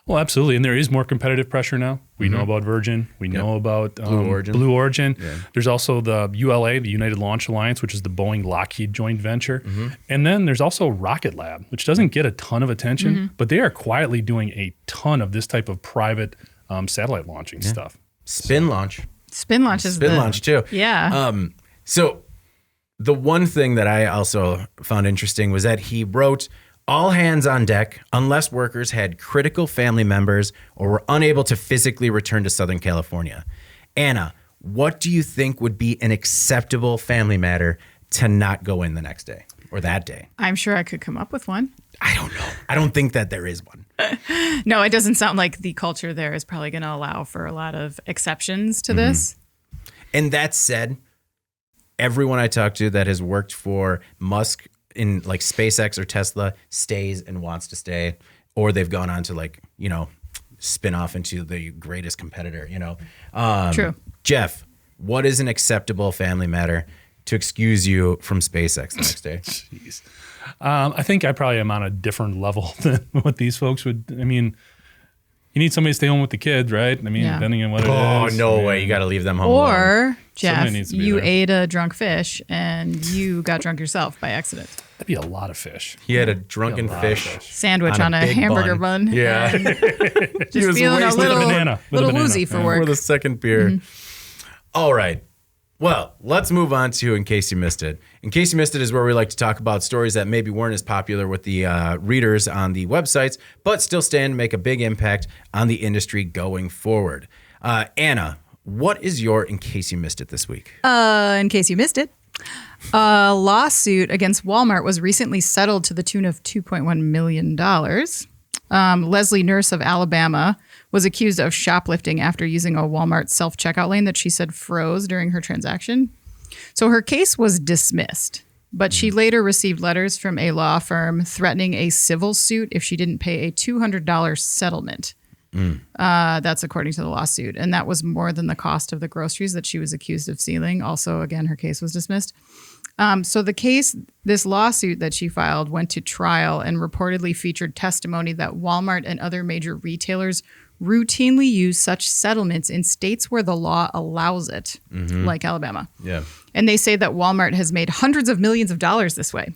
Well, absolutely. And there is more competitive pressure now. We know about Virgin. We know about Blue Origin. Yeah. There's also the ULA, the United Launch Alliance, which is the Boeing-Lockheed joint venture. And then there's also Rocket Lab, which doesn't get a ton of attention, but they are quietly doing a ton of this type of private satellite launching stuff. Spin launch. Spin launch too. Yeah. So the one thing that I also found interesting was that he wrote, all hands on deck unless workers had critical family members or were unable to physically return to Southern California. Anna, what do you think would be an acceptable family matter to not go in the next day or that day? I'm sure I could come up with one. I don't know. I don't think that there is one. No, it doesn't sound like the culture there is probably going to allow for a lot of exceptions to this. And that said, everyone I talk to that has worked for Musk in like SpaceX or Tesla stays and wants to stay, or they've gone on to like, spin off into the greatest competitor, True. Jeff, what is an acceptable family matter to excuse you from SpaceX the next day? Jeez. I think I probably am on a different level than what these folks would. You need somebody to stay home with the kids, right? Depending on what it is. Oh, no way. You got to leave them home Or, alone. Jeff, you ate a drunk fish and you got drunk yourself by accident. That'd be a lot of fish. He had a drunken fish sandwich on a big hamburger bun. Yeah. Just feeling a little woozy for work. For the second beer. All right. Well, let's move on to In Case You Missed It. In Case You Missed It is where we like to talk about stories that maybe weren't as popular with the readers on the websites, but still stand to make a big impact on the industry going forward. Anna, what is your In Case You Missed It this week? In case you missed it, a lawsuit against Walmart was recently settled to the tune of $2.1 million. Leslie Nurse of Alabama was accused of shoplifting after using a Walmart self-checkout lane that she said froze during her transaction. So her case was dismissed, but she later received letters from a law firm threatening a civil suit if she didn't pay a $200 settlement. That's according to the lawsuit. And that was more than the cost of the groceries that she was accused of stealing. Also, again, her case was dismissed. So this lawsuit that she filed went to trial and reportedly featured testimony that Walmart and other major retailers routinely use such settlements in states where the law allows it, like Alabama. Yeah. And they say that Walmart has made hundreds of millions of dollars this way.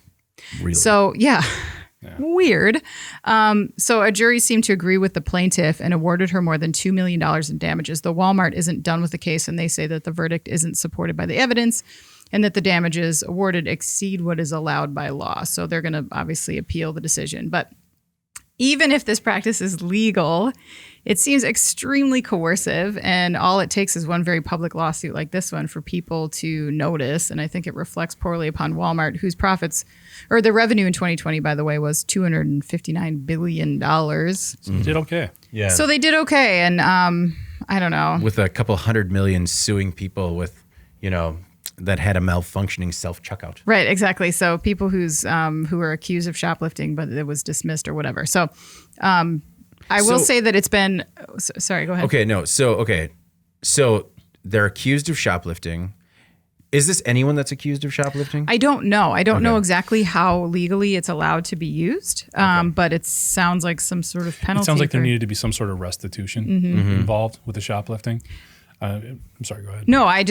Really? So, yeah. Weird. So a jury seemed to agree with the plaintiff and awarded her more than $2 million in damages. The Walmart isn't done with the case, and they say that the verdict isn't supported by the evidence and that the damages awarded exceed what is allowed by law. So they're going to obviously appeal the decision. But even if this practice is legal, it seems extremely coercive, and all it takes is one very public lawsuit like this one for people to notice. And I think it reflects poorly upon Walmart, whose profits, or the revenue in 2020, by the way, was $259 billion. So you did okay. Yeah. So they did okay. And I don't know. With a couple $100 million suing people with, that had a malfunctioning self-checkout. Right, exactly. So people who were accused of shoplifting, but it was dismissed or whatever. So I will say that it's been. Sorry, go ahead. Okay, no. So they're accused of shoplifting. Is this anyone that's accused of shoplifting? I don't know. I don't know exactly how legally it's allowed to be used, but it sounds like some sort of penalty. It sounds like there needed to be some sort of restitution involved with the shoplifting. I'm sorry, go ahead. No, I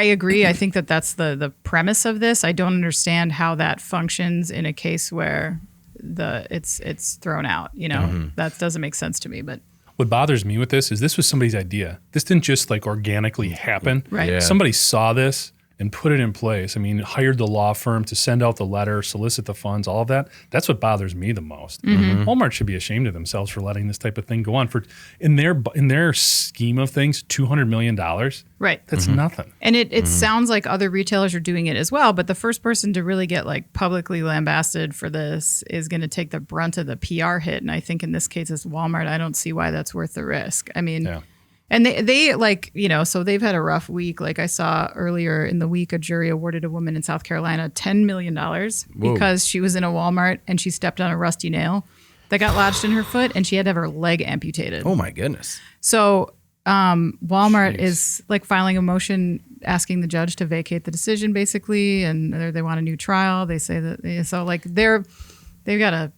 agree. I think that's the premise of this. I don't understand how that functions in a case where it's thrown out. That doesn't make sense to me. But what bothers me with this was somebody's idea. This didn't just like organically happen. Right. Yeah. Somebody saw this and put it in place. I mean, hired the law firm to send out the letter, solicit the funds, all of that. That's what bothers me the most. Walmart should be ashamed of themselves for letting this type of thing go on. For in their scheme of things, $200 million. right. That's nothing. And it sounds like other retailers are doing it as well, but the first person to really get like publicly lambasted for this is going to take the brunt of the PR hit. And I think in this case it's Walmart. I don't see why that's worth the risk. I mean, and they like, so they've had a rough week. Like I saw earlier in the week, a jury awarded a woman in South Carolina $10 million because she was in a Walmart and she stepped on a rusty nail that got lodged in her foot and she had to have her leg amputated. Oh my goodness. So Walmart is like filing a motion asking the judge to vacate the decision basically, and they want a new trial. They say that, so like they've got a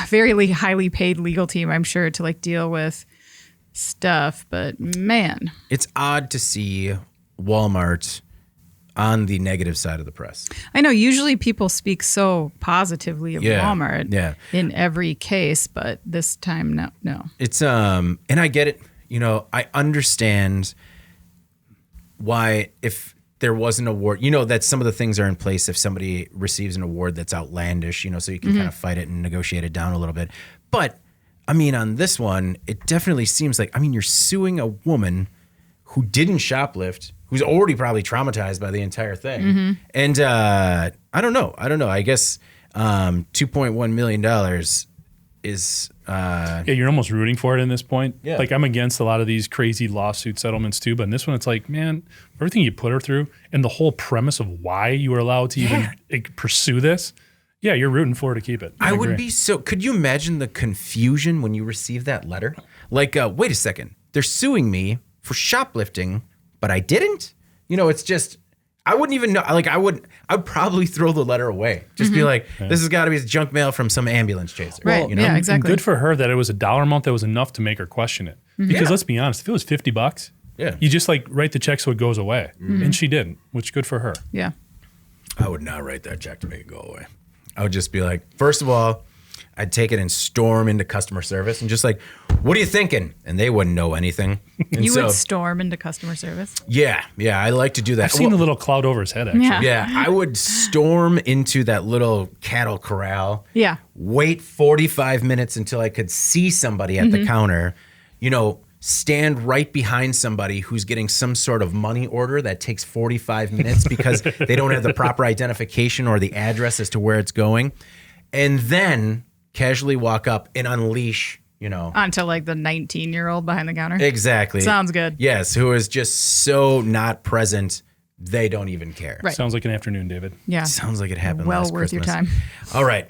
very highly paid legal team, I'm sure, to like deal with stuff, but man, it's odd to see Walmart on the negative side of the press. I know usually people speak so positively of Walmart in every case, but this time no. It's and I get it. I understand why if there was an award, that some of the things are in place if somebody receives an award that's outlandish, so you can kind of fight it and negotiate it down a little bit. But I mean, on this one, it definitely seems like, you're suing a woman who didn't shoplift, who's already probably traumatized by the entire thing. And I don't know. I guess $2.1 million is... you're almost rooting for it in this point. Yeah. Like I'm against a lot of these crazy lawsuit settlements too, but in this one, it's like, man, everything you put her through and the whole premise of why you were allowed to even pursue this, you're rooting for her to keep it. I would be so... Could you imagine the confusion when you receive that letter? Like, wait a second. They're suing me for shoplifting, but I didn't? It's just... I wouldn't even know. Like, I'd probably throw the letter away. Just be like, this has got to be junk mail from some ambulance chaser. Right. Yeah, exactly. And good for her that it was a dollar amount that was enough to make her question it. Because let's be honest, if it was $50, you just like write the check so it goes away. And she didn't, which good for her. Yeah. I would not write that check to make it go away. I would just be like, first of all, I'd take it and storm into customer service and just like, what are you thinking? And they wouldn't know anything. And you would storm into customer service? Yeah, I like to do that. I've seen the little cloud over his head, actually. Yeah. I would storm into that little cattle corral. Yeah. Wait 45 minutes until I could see somebody at the counter, stand right behind somebody who's getting some sort of money order that takes 45 minutes because they don't have the proper identification or the address as to where it's going. And then casually walk up and unleash, onto like the 19-year-old behind the counter. Exactly. Sounds good. Yes, who is just so not present, they don't even care. Right. Sounds like an afternoon, David. Yeah. Sounds like it happened well last worth Christmas. your time. All right.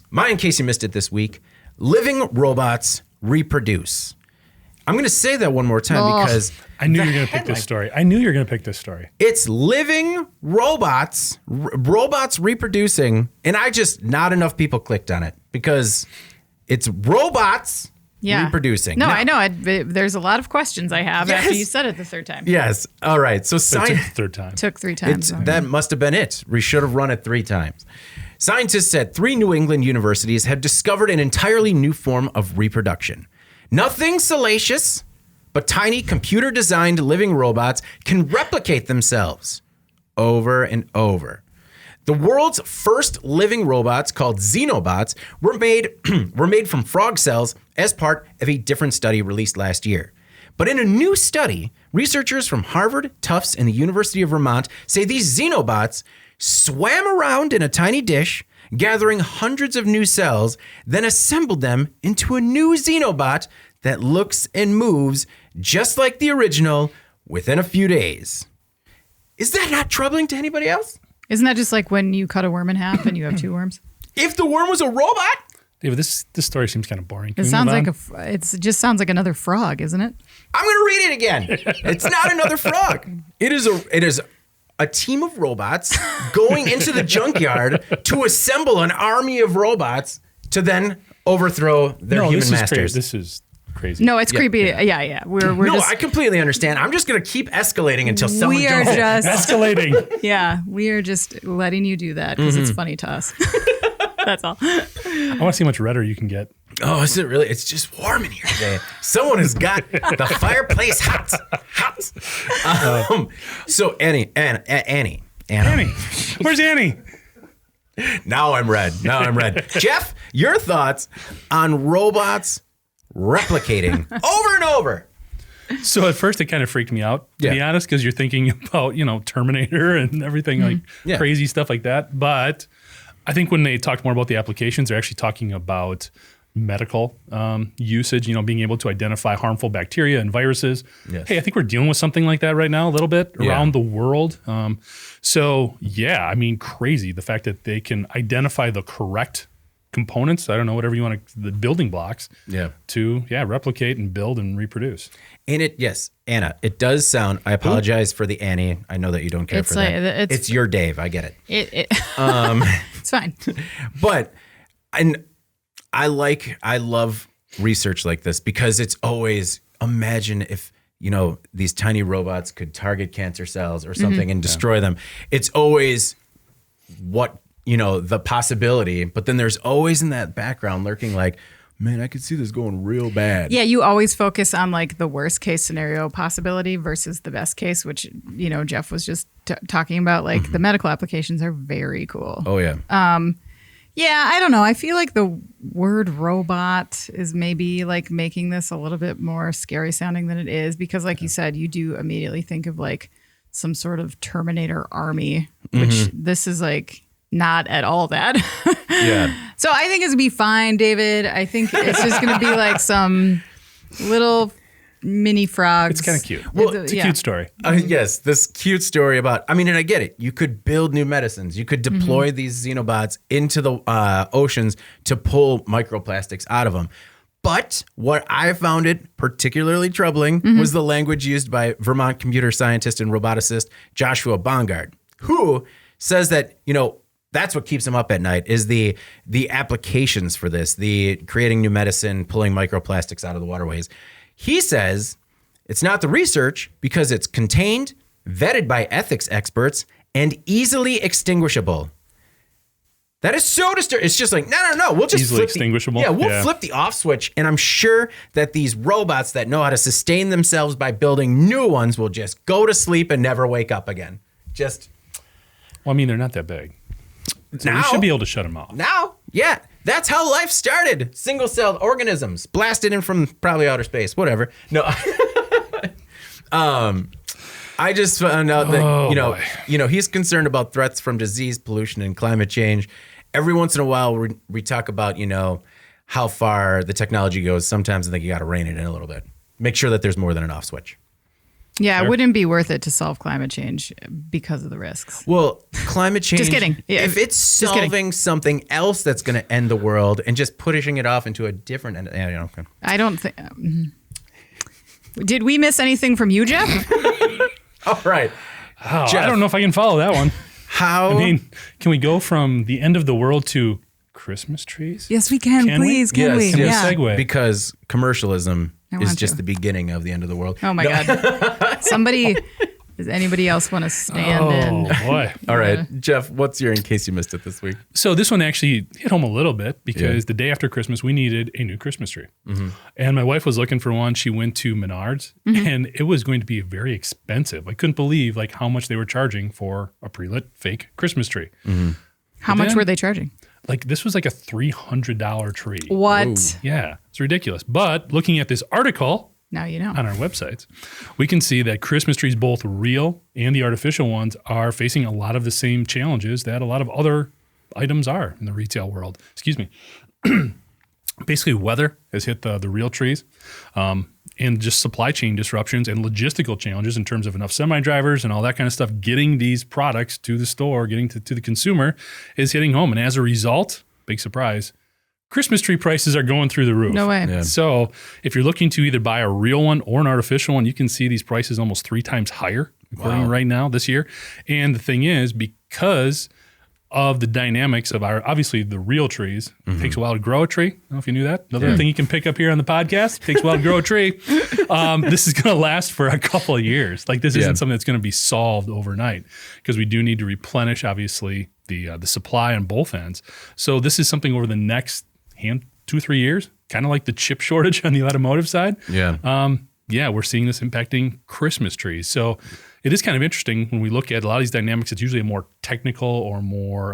Mine, in case you missed it this week, living robots reproduce. I'm going to say that one more time because I knew you were going to pick this story. It's living robots, robots reproducing, and not enough people clicked on it because it's robots reproducing. No, Now- I know. There's a lot of questions I have after you said it the third time. Yes. All right. So It took science. the third time. Took 3 times. That must have been it. We should have run it 3 times. Scientists at 3 New England universities have discovered an entirely new form of reproduction. Nothing salacious, but tiny computer-designed living robots can replicate themselves over and over. The world's first living robots, called xenobots, were made from frog cells as part of a different study released last year. But in a new study, researchers from Harvard, Tufts, and the University of Vermont say these xenobots swam around in a tiny dish, gathering hundreds of new cells, then assembled them into a new xenobot that looks and moves just like the original within a few days. Is that not troubling to anybody else? Isn't that just like when you cut a worm in half and you have 2 worms? If the worm was a robot? David, this story seems kind of boring. Can It we sounds move like on? it just sounds like another frog, isn't it? I'm going to read it again. It's not another frog. It is a team of robots going into the junkyard to assemble an army of robots to then overthrow their human this masters. This is crazy. No, it's creepy. Yeah. We're No, just I completely understand. I'm just going to keep escalating until someone we are jumps in. just Escalating. we are just letting you do that because it's funny to us. That's all. I want to see how much redder you can get. Oh, is it really? It's just warm in here today. Someone has got the fireplace hot. So Annie. Where's Annie? Now I'm red. Jeff, your thoughts on robots replicating over and over? So at first it kind of freaked me out, to be honest, because you're thinking about, Terminator and everything like crazy stuff like that. But I think when they talked more about the applications, they're actually talking about medical usage, being able to identify harmful bacteria and viruses. Yes. Hey, I think we're dealing with something like that right now a little bit around the world. Crazy. The fact that they can identify the correct components, I don't know, whatever you want to, the building blocks to replicate and build and reproduce. And Anna, it does sound, I apologize for the Annie. I know that you don't care for that. It's your Dave. I get it. It's fine. But I love research like this because it's always, imagine if, these tiny robots could target cancer cells or something and destroy them. It's always the possibility, but then there's always in that background lurking like, man, I could see this going real bad. Yeah, you always focus on like the worst case scenario possibility versus the best case, which, Jeff was just talking about. Like the medical applications are very cool. Oh, yeah. Yeah, I don't know. I feel like the word robot is maybe like making this a little bit more scary sounding than it is because like you said, you do immediately think of like some sort of Terminator army, which this is like not at all that. Yeah. So I think it's gonna be fine, David. I think it's just gonna be like some little mini frogs. It's kind of cute. Well, it's a cute story. Yes, this cute story about, and I get it. You could build new medicines. You could deploy these xenobots into the oceans to pull microplastics out of them. But what I found it particularly troubling was the language used by Vermont computer scientist and roboticist Joshua Bongard, who says that, that's what keeps him up at night is the applications for this, the creating new medicine, pulling microplastics out of the waterways. He says it's not the research because it's contained, vetted by ethics experts, and easily extinguishable. That is so disturbing. It's just like, no. We'll just easily extinguishable. We'll flip the off switch. And I'm sure that these robots that know how to sustain themselves by building new ones will just go to sleep and never wake up again. They're not that big. So now, we should be able to shut them off. Now, yeah. That's how life started. Single-celled organisms blasted in from probably outer space. Whatever. No. I just found out that, he's concerned about threats from disease, pollution, and climate change. Every once in a while, we talk about, how far the technology goes. Sometimes I think you got to rein it in a little bit. Make sure that there's more than an off switch. Yeah, Sure. it wouldn't be worth it to solve climate change because of the risks. Well, climate change. Just kidding. Yeah, if it's solving something else that's going to end the world and just pushing it off into a different end. I don't think. Did we miss anything from you, Jeff? All right. Jeff, I don't know if I can follow that one. How? Can we go from the end of the world to Christmas trees? Yes, we can. Can we? Please, can we? Can we Yeah. segue? Because commercialism is want just to. the beginning of the end of the world. Oh my God. Does anybody else want to stand in? Oh, boy. All right, Jeff, what's your in case you missed it this week? So this one actually hit home a little bit because the day after Christmas, we needed a new Christmas tree. And my wife was looking for one. She went to Menards and it was going to be very expensive. I couldn't believe like how much they were charging for a pre-lit fake Christmas tree. How much were they charging? Like this was like a $300 tree. What? Whoa. Yeah, it's ridiculous. But looking at this article Now you know. on our websites, we can see that Christmas trees, both real and the artificial ones, are facing a lot of the same challenges that a lot of other items are in the retail world. Excuse me. Basically, weather has hit the real trees, and just supply chain disruptions and logistical challenges in terms of enough semi-drivers and all that kind of stuff. Getting these products to the store, getting to the consumer is hitting home. And as a result, big surprise, Christmas tree prices are going through the roof. No way. Yeah. So if you're looking to either buy a real one or an artificial one, you can see these prices almost 3 times higher according to right now this year. And the thing is, because of the dynamics of our, obviously the real trees, it takes a while to grow a tree. I don't know if you knew that. Another thing you can pick up here on the podcast, it takes a while to grow a tree. This is going to last for a couple of years. Like this isn't something that's going to be solved overnight because we do need to replenish, obviously, the supply on both ends. So this is something over the next 2-3 years, kind of like the chip shortage on the automotive side. Yeah. We're seeing this impacting Christmas trees. So it is kind of interesting when we look at a lot of these dynamics. It's usually a more technical or more,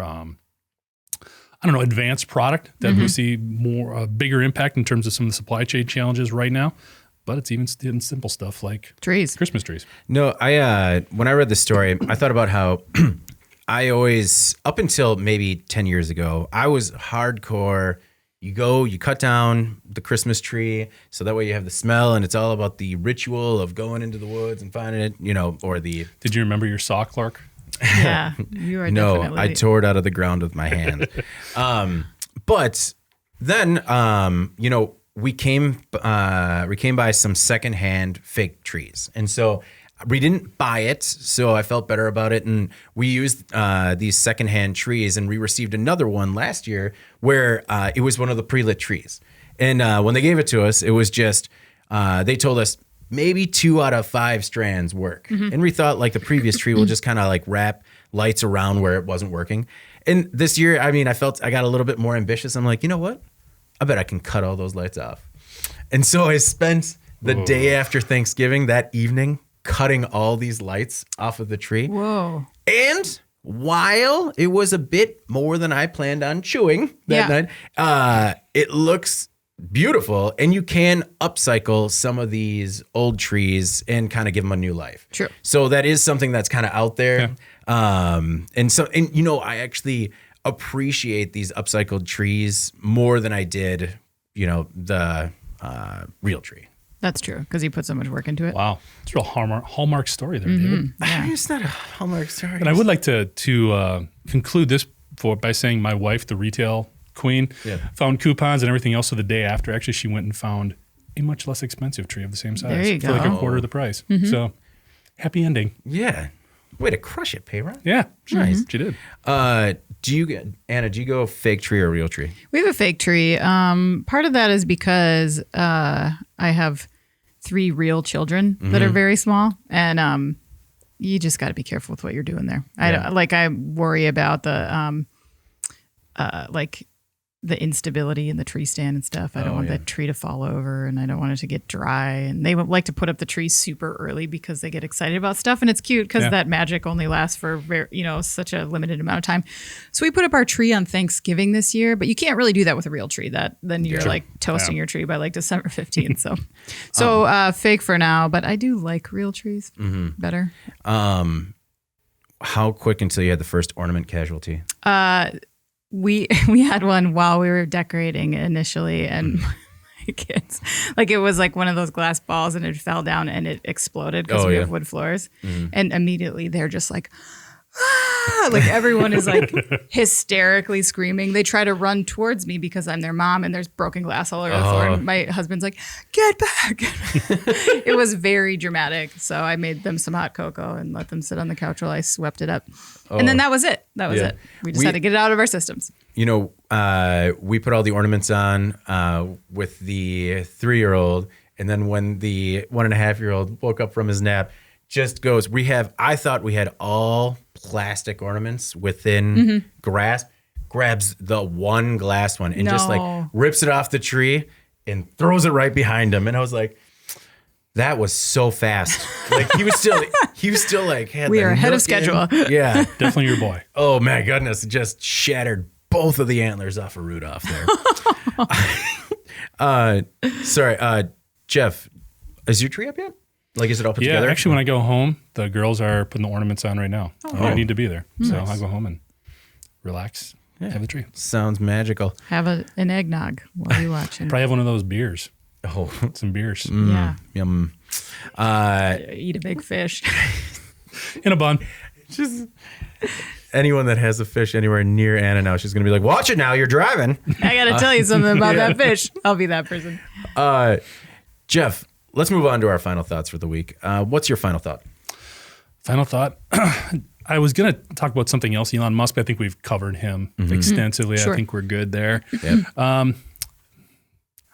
advanced product that we see more bigger impact in terms of some of the supply chain challenges right now. But it's even in simple stuff like Trees. Christmas trees. No, when I read the story, I thought about how I always, up until maybe 10 years ago, I was hardcore. You cut down the Christmas tree so that way you have the smell, and it's all about the ritual of going into the woods and finding it, or the... Did you remember your saw, Clark? Yeah, you are No, definitely. I tore it out of the ground with my hand. But then, we came by some secondhand fake trees. And so we didn't buy it, so I felt better about it. And we used these secondhand trees, and we received another one last year where it was one of the pre-lit trees. And when they gave it to us, it was just, they told us maybe 2 out of 5 strands work. And we thought like the previous tree will just kind of like wrap lights around where it wasn't working. And this year, I got a little bit more ambitious. I'm like, you know what? I bet I can cut all those lights off. And so I spent the day after Thanksgiving, that evening, cutting all these lights off of the tree. Whoa. And while it was a bit more than I planned on chewing that night, it looks beautiful. And you can upcycle some of these old trees and kind of give them a new life. True. So that is something that's kind of out there. I actually appreciate these upcycled trees more than I did, the real tree. That's true because you put so much work into it. Wow. It's a real Hallmark story there, David. It's not a Hallmark story. And I would like to conclude this by saying my wife, the retail queen, found coupons and everything else. So the day after, actually, she went and found a much less expensive tree of the same size There you for like go. a quarter of the price. So happy ending. Yeah. Way to crush it, Payron. Yeah. Nice. She did. Anna, do you go fake tree or real tree? We have a fake tree. Part of that is because I have 3 real children that are very small, and you just got to be careful with what you're doing there. I worry about the the instability in the tree stand and stuff. I don't want the tree to fall over, and I don't want it to get dry. And they would like to put up the tree super early because they get excited about stuff, and it's cute because that magic only lasts for such a limited amount of time. So we put up our tree on Thanksgiving this year, but you can't really do that with a real tree. Then you're like toasting your tree by like December 15th. So fake for now, but I do like real trees better. How quick until you had the first ornament casualty? We had one while we were decorating initially, and my kids, like it was like one of those glass balls, and it fell down and it exploded because we have wood floors, and immediately they're just like, ah! Like everyone is like hysterically screaming. They try to run towards me because I'm their mom, and there's broken glass all over the floor. And my husband's like, "Get back!" It was very dramatic. So I made them some hot cocoa and let them sit on the couch while I swept it up. And then that was it. That was it. We just had to get it out of our systems. we put all the ornaments on with the 3-year-old. And then when the 1.5-year-old woke up from his nap, just goes, I thought we had all plastic ornaments within grasp, grabs the one glass one and just like rips it off the tree and throws it right behind him. And I was like, that was so fast. Like he was still like, we are ahead of schedule. Yeah. Definitely your boy. Oh my goodness. It just shattered both of the antlers off of Rudolph there. Sorry, Jeff, is your tree up yet? Like, is it all put together? Yeah, actually, when I go home, the girls are putting the ornaments on right now. I need to be there. So I'll go home and relax, have the tree. Sounds magical. Have an eggnog while you watch it. Probably have one of those beers. Oh, some beers. Yeah. Yum. Eat a big fish. In a bun. Just anyone that has a fish anywhere near Anna now, she's going to be like, watch it now, you're driving. I got to tell you something about that fish. I'll be that person. Jeff, let's move on to our final thoughts for the week. What's your final thought? Final thought. I was going to talk about something else, Elon Musk, but I think we've covered him extensively. Sure. I think we're good there. Yep.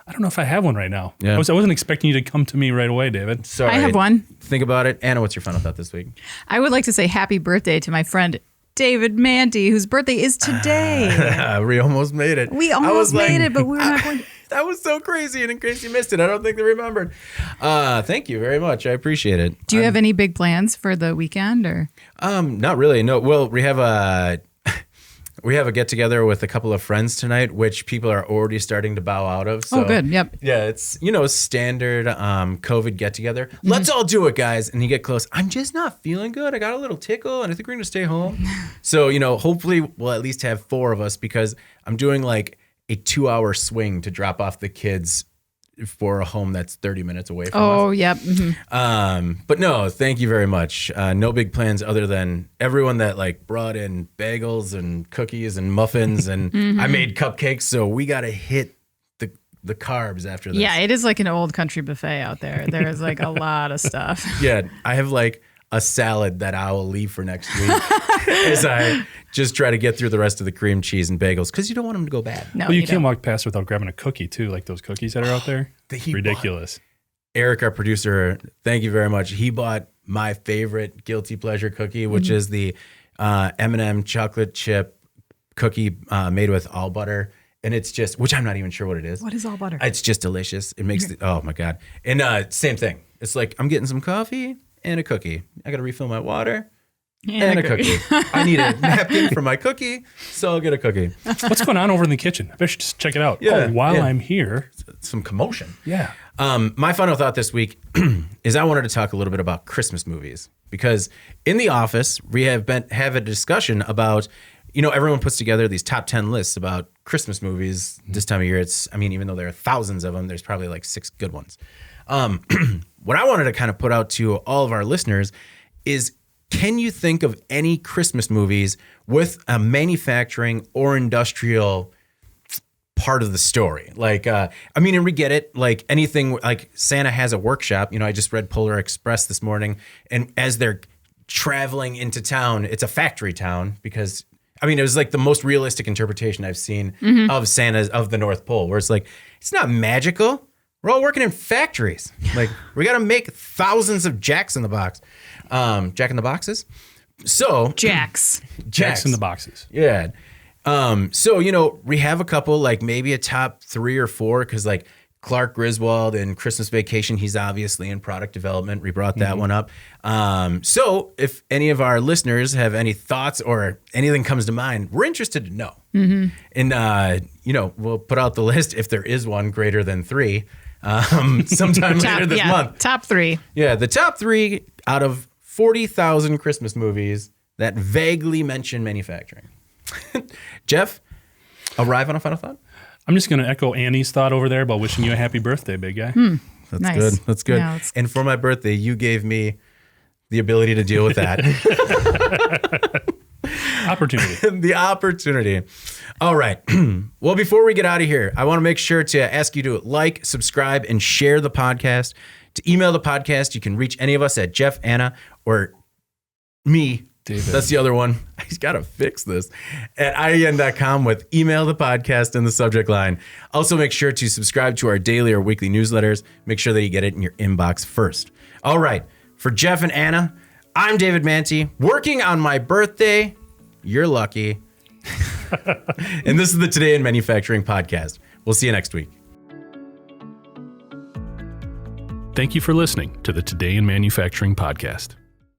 I don't know if I have one right now. Yeah. I wasn't expecting you to come to me right away, David. Sorry. I have one. Think about it. Anna, what's your final thought this week? I would like to say happy birthday to my friend David Mandy, whose birthday is today. We almost made it. We almost made it, but we're not going to. That was so crazy, and in case you missed it, I don't think they remembered. Thank you very much. I appreciate it. Do you have any big plans for the weekend, or? Not really. No. Well, we have a get together with a couple of friends tonight, which people are already starting to bow out of. So, good. Yep. Yeah, it's standard COVID get together. Let's all do it, guys. And you get close. I'm just not feeling good. I got a little tickle, and I think we're gonna stay home. So hopefully we'll at least have 4 of us because I'm doing like a 2-hour swing to drop off the kids for a home that's 30 minutes away from us. Oh, yep. Mm-hmm. But no, thank you very much. No big plans other than everyone that like brought in bagels and cookies and muffins and I made cupcakes. So we got to hit the carbs after this. Yeah, it is like an old country buffet out there. There is like a lot of stuff. Yeah, I have like a salad that I will leave for next week as I just try to get through the rest of the cream cheese and bagels because you don't want them to go bad. No, well, you don't. can't walk past without grabbing a cookie too, like those cookies that are out there. Ridiculous. Eric, our producer, thank you very much. He bought my favorite guilty pleasure cookie, which is the M&M chocolate chip cookie made with all butter. And it's just, which I'm not even sure what it is. What is all butter? It's just delicious. It makes oh my God. And same thing. It's like I'm getting some coffee and a cookie. I got to refill my water and a cookie. I need a napkin for my cookie, so I'll get a cookie. What's going on over in the kitchen? I should just check it out. Yeah, while I'm here. Some commotion. Yeah. My final thought this week is I wanted to talk a little bit about Christmas movies because in the office we have a discussion about, everyone puts together these top 10 lists about Christmas movies this time of year. Even though there are thousands of them, there's probably like 6 good ones. What I wanted to kind of put out to all of our listeners is, can you think of any Christmas movies with a manufacturing or industrial part of the story? Like, and we get it, like anything, like Santa has a workshop. I just read Polar Express this morning, and as they're traveling into town, it's a factory town because, it was like the most realistic interpretation I've seen of Santa's of the North Pole, where it's like, it's not magical. We're all working in factories. Like, we got to make thousands of Jacks in the Box. Jack in the Boxes? So. Jacks in the boxes. Yeah. So, we have a couple, like maybe a top 3 or 4, because like Clark Griswold in Christmas Vacation, he's obviously in product development. We brought that one up. So if any of our listeners have any thoughts or anything comes to mind, we're interested to know. And, we'll put out the list if there is one greater than 3. Sometime later this month. Top 3. Yeah, the top 3 out of 40,000 Christmas movies that vaguely mention manufacturing. Jeff, arrive on a final thought? I'm just going to echo Annie's thought over there about wishing you a happy birthday, big guy. That's Nice. good. That's good. Yeah, and for my birthday, you gave me the ability to deal with that. Opportunity. The opportunity. All right. Well, before we get out of here, I want to make sure to ask you to like, subscribe, and share the podcast. To email the podcast, you can reach any of us at Jeff, Anna, or me David. That's the other one. He's got to fix this. At IEN.com with email the podcast in the subject line. Also, make sure to subscribe to our daily or weekly newsletters. Make sure that you get it in your inbox first. All right. For Jeff and Anna, I'm David Manti, working on my birthday. You're lucky. And this is the Today in Manufacturing podcast. We'll see you next week. Thank you for listening to the Today in Manufacturing podcast.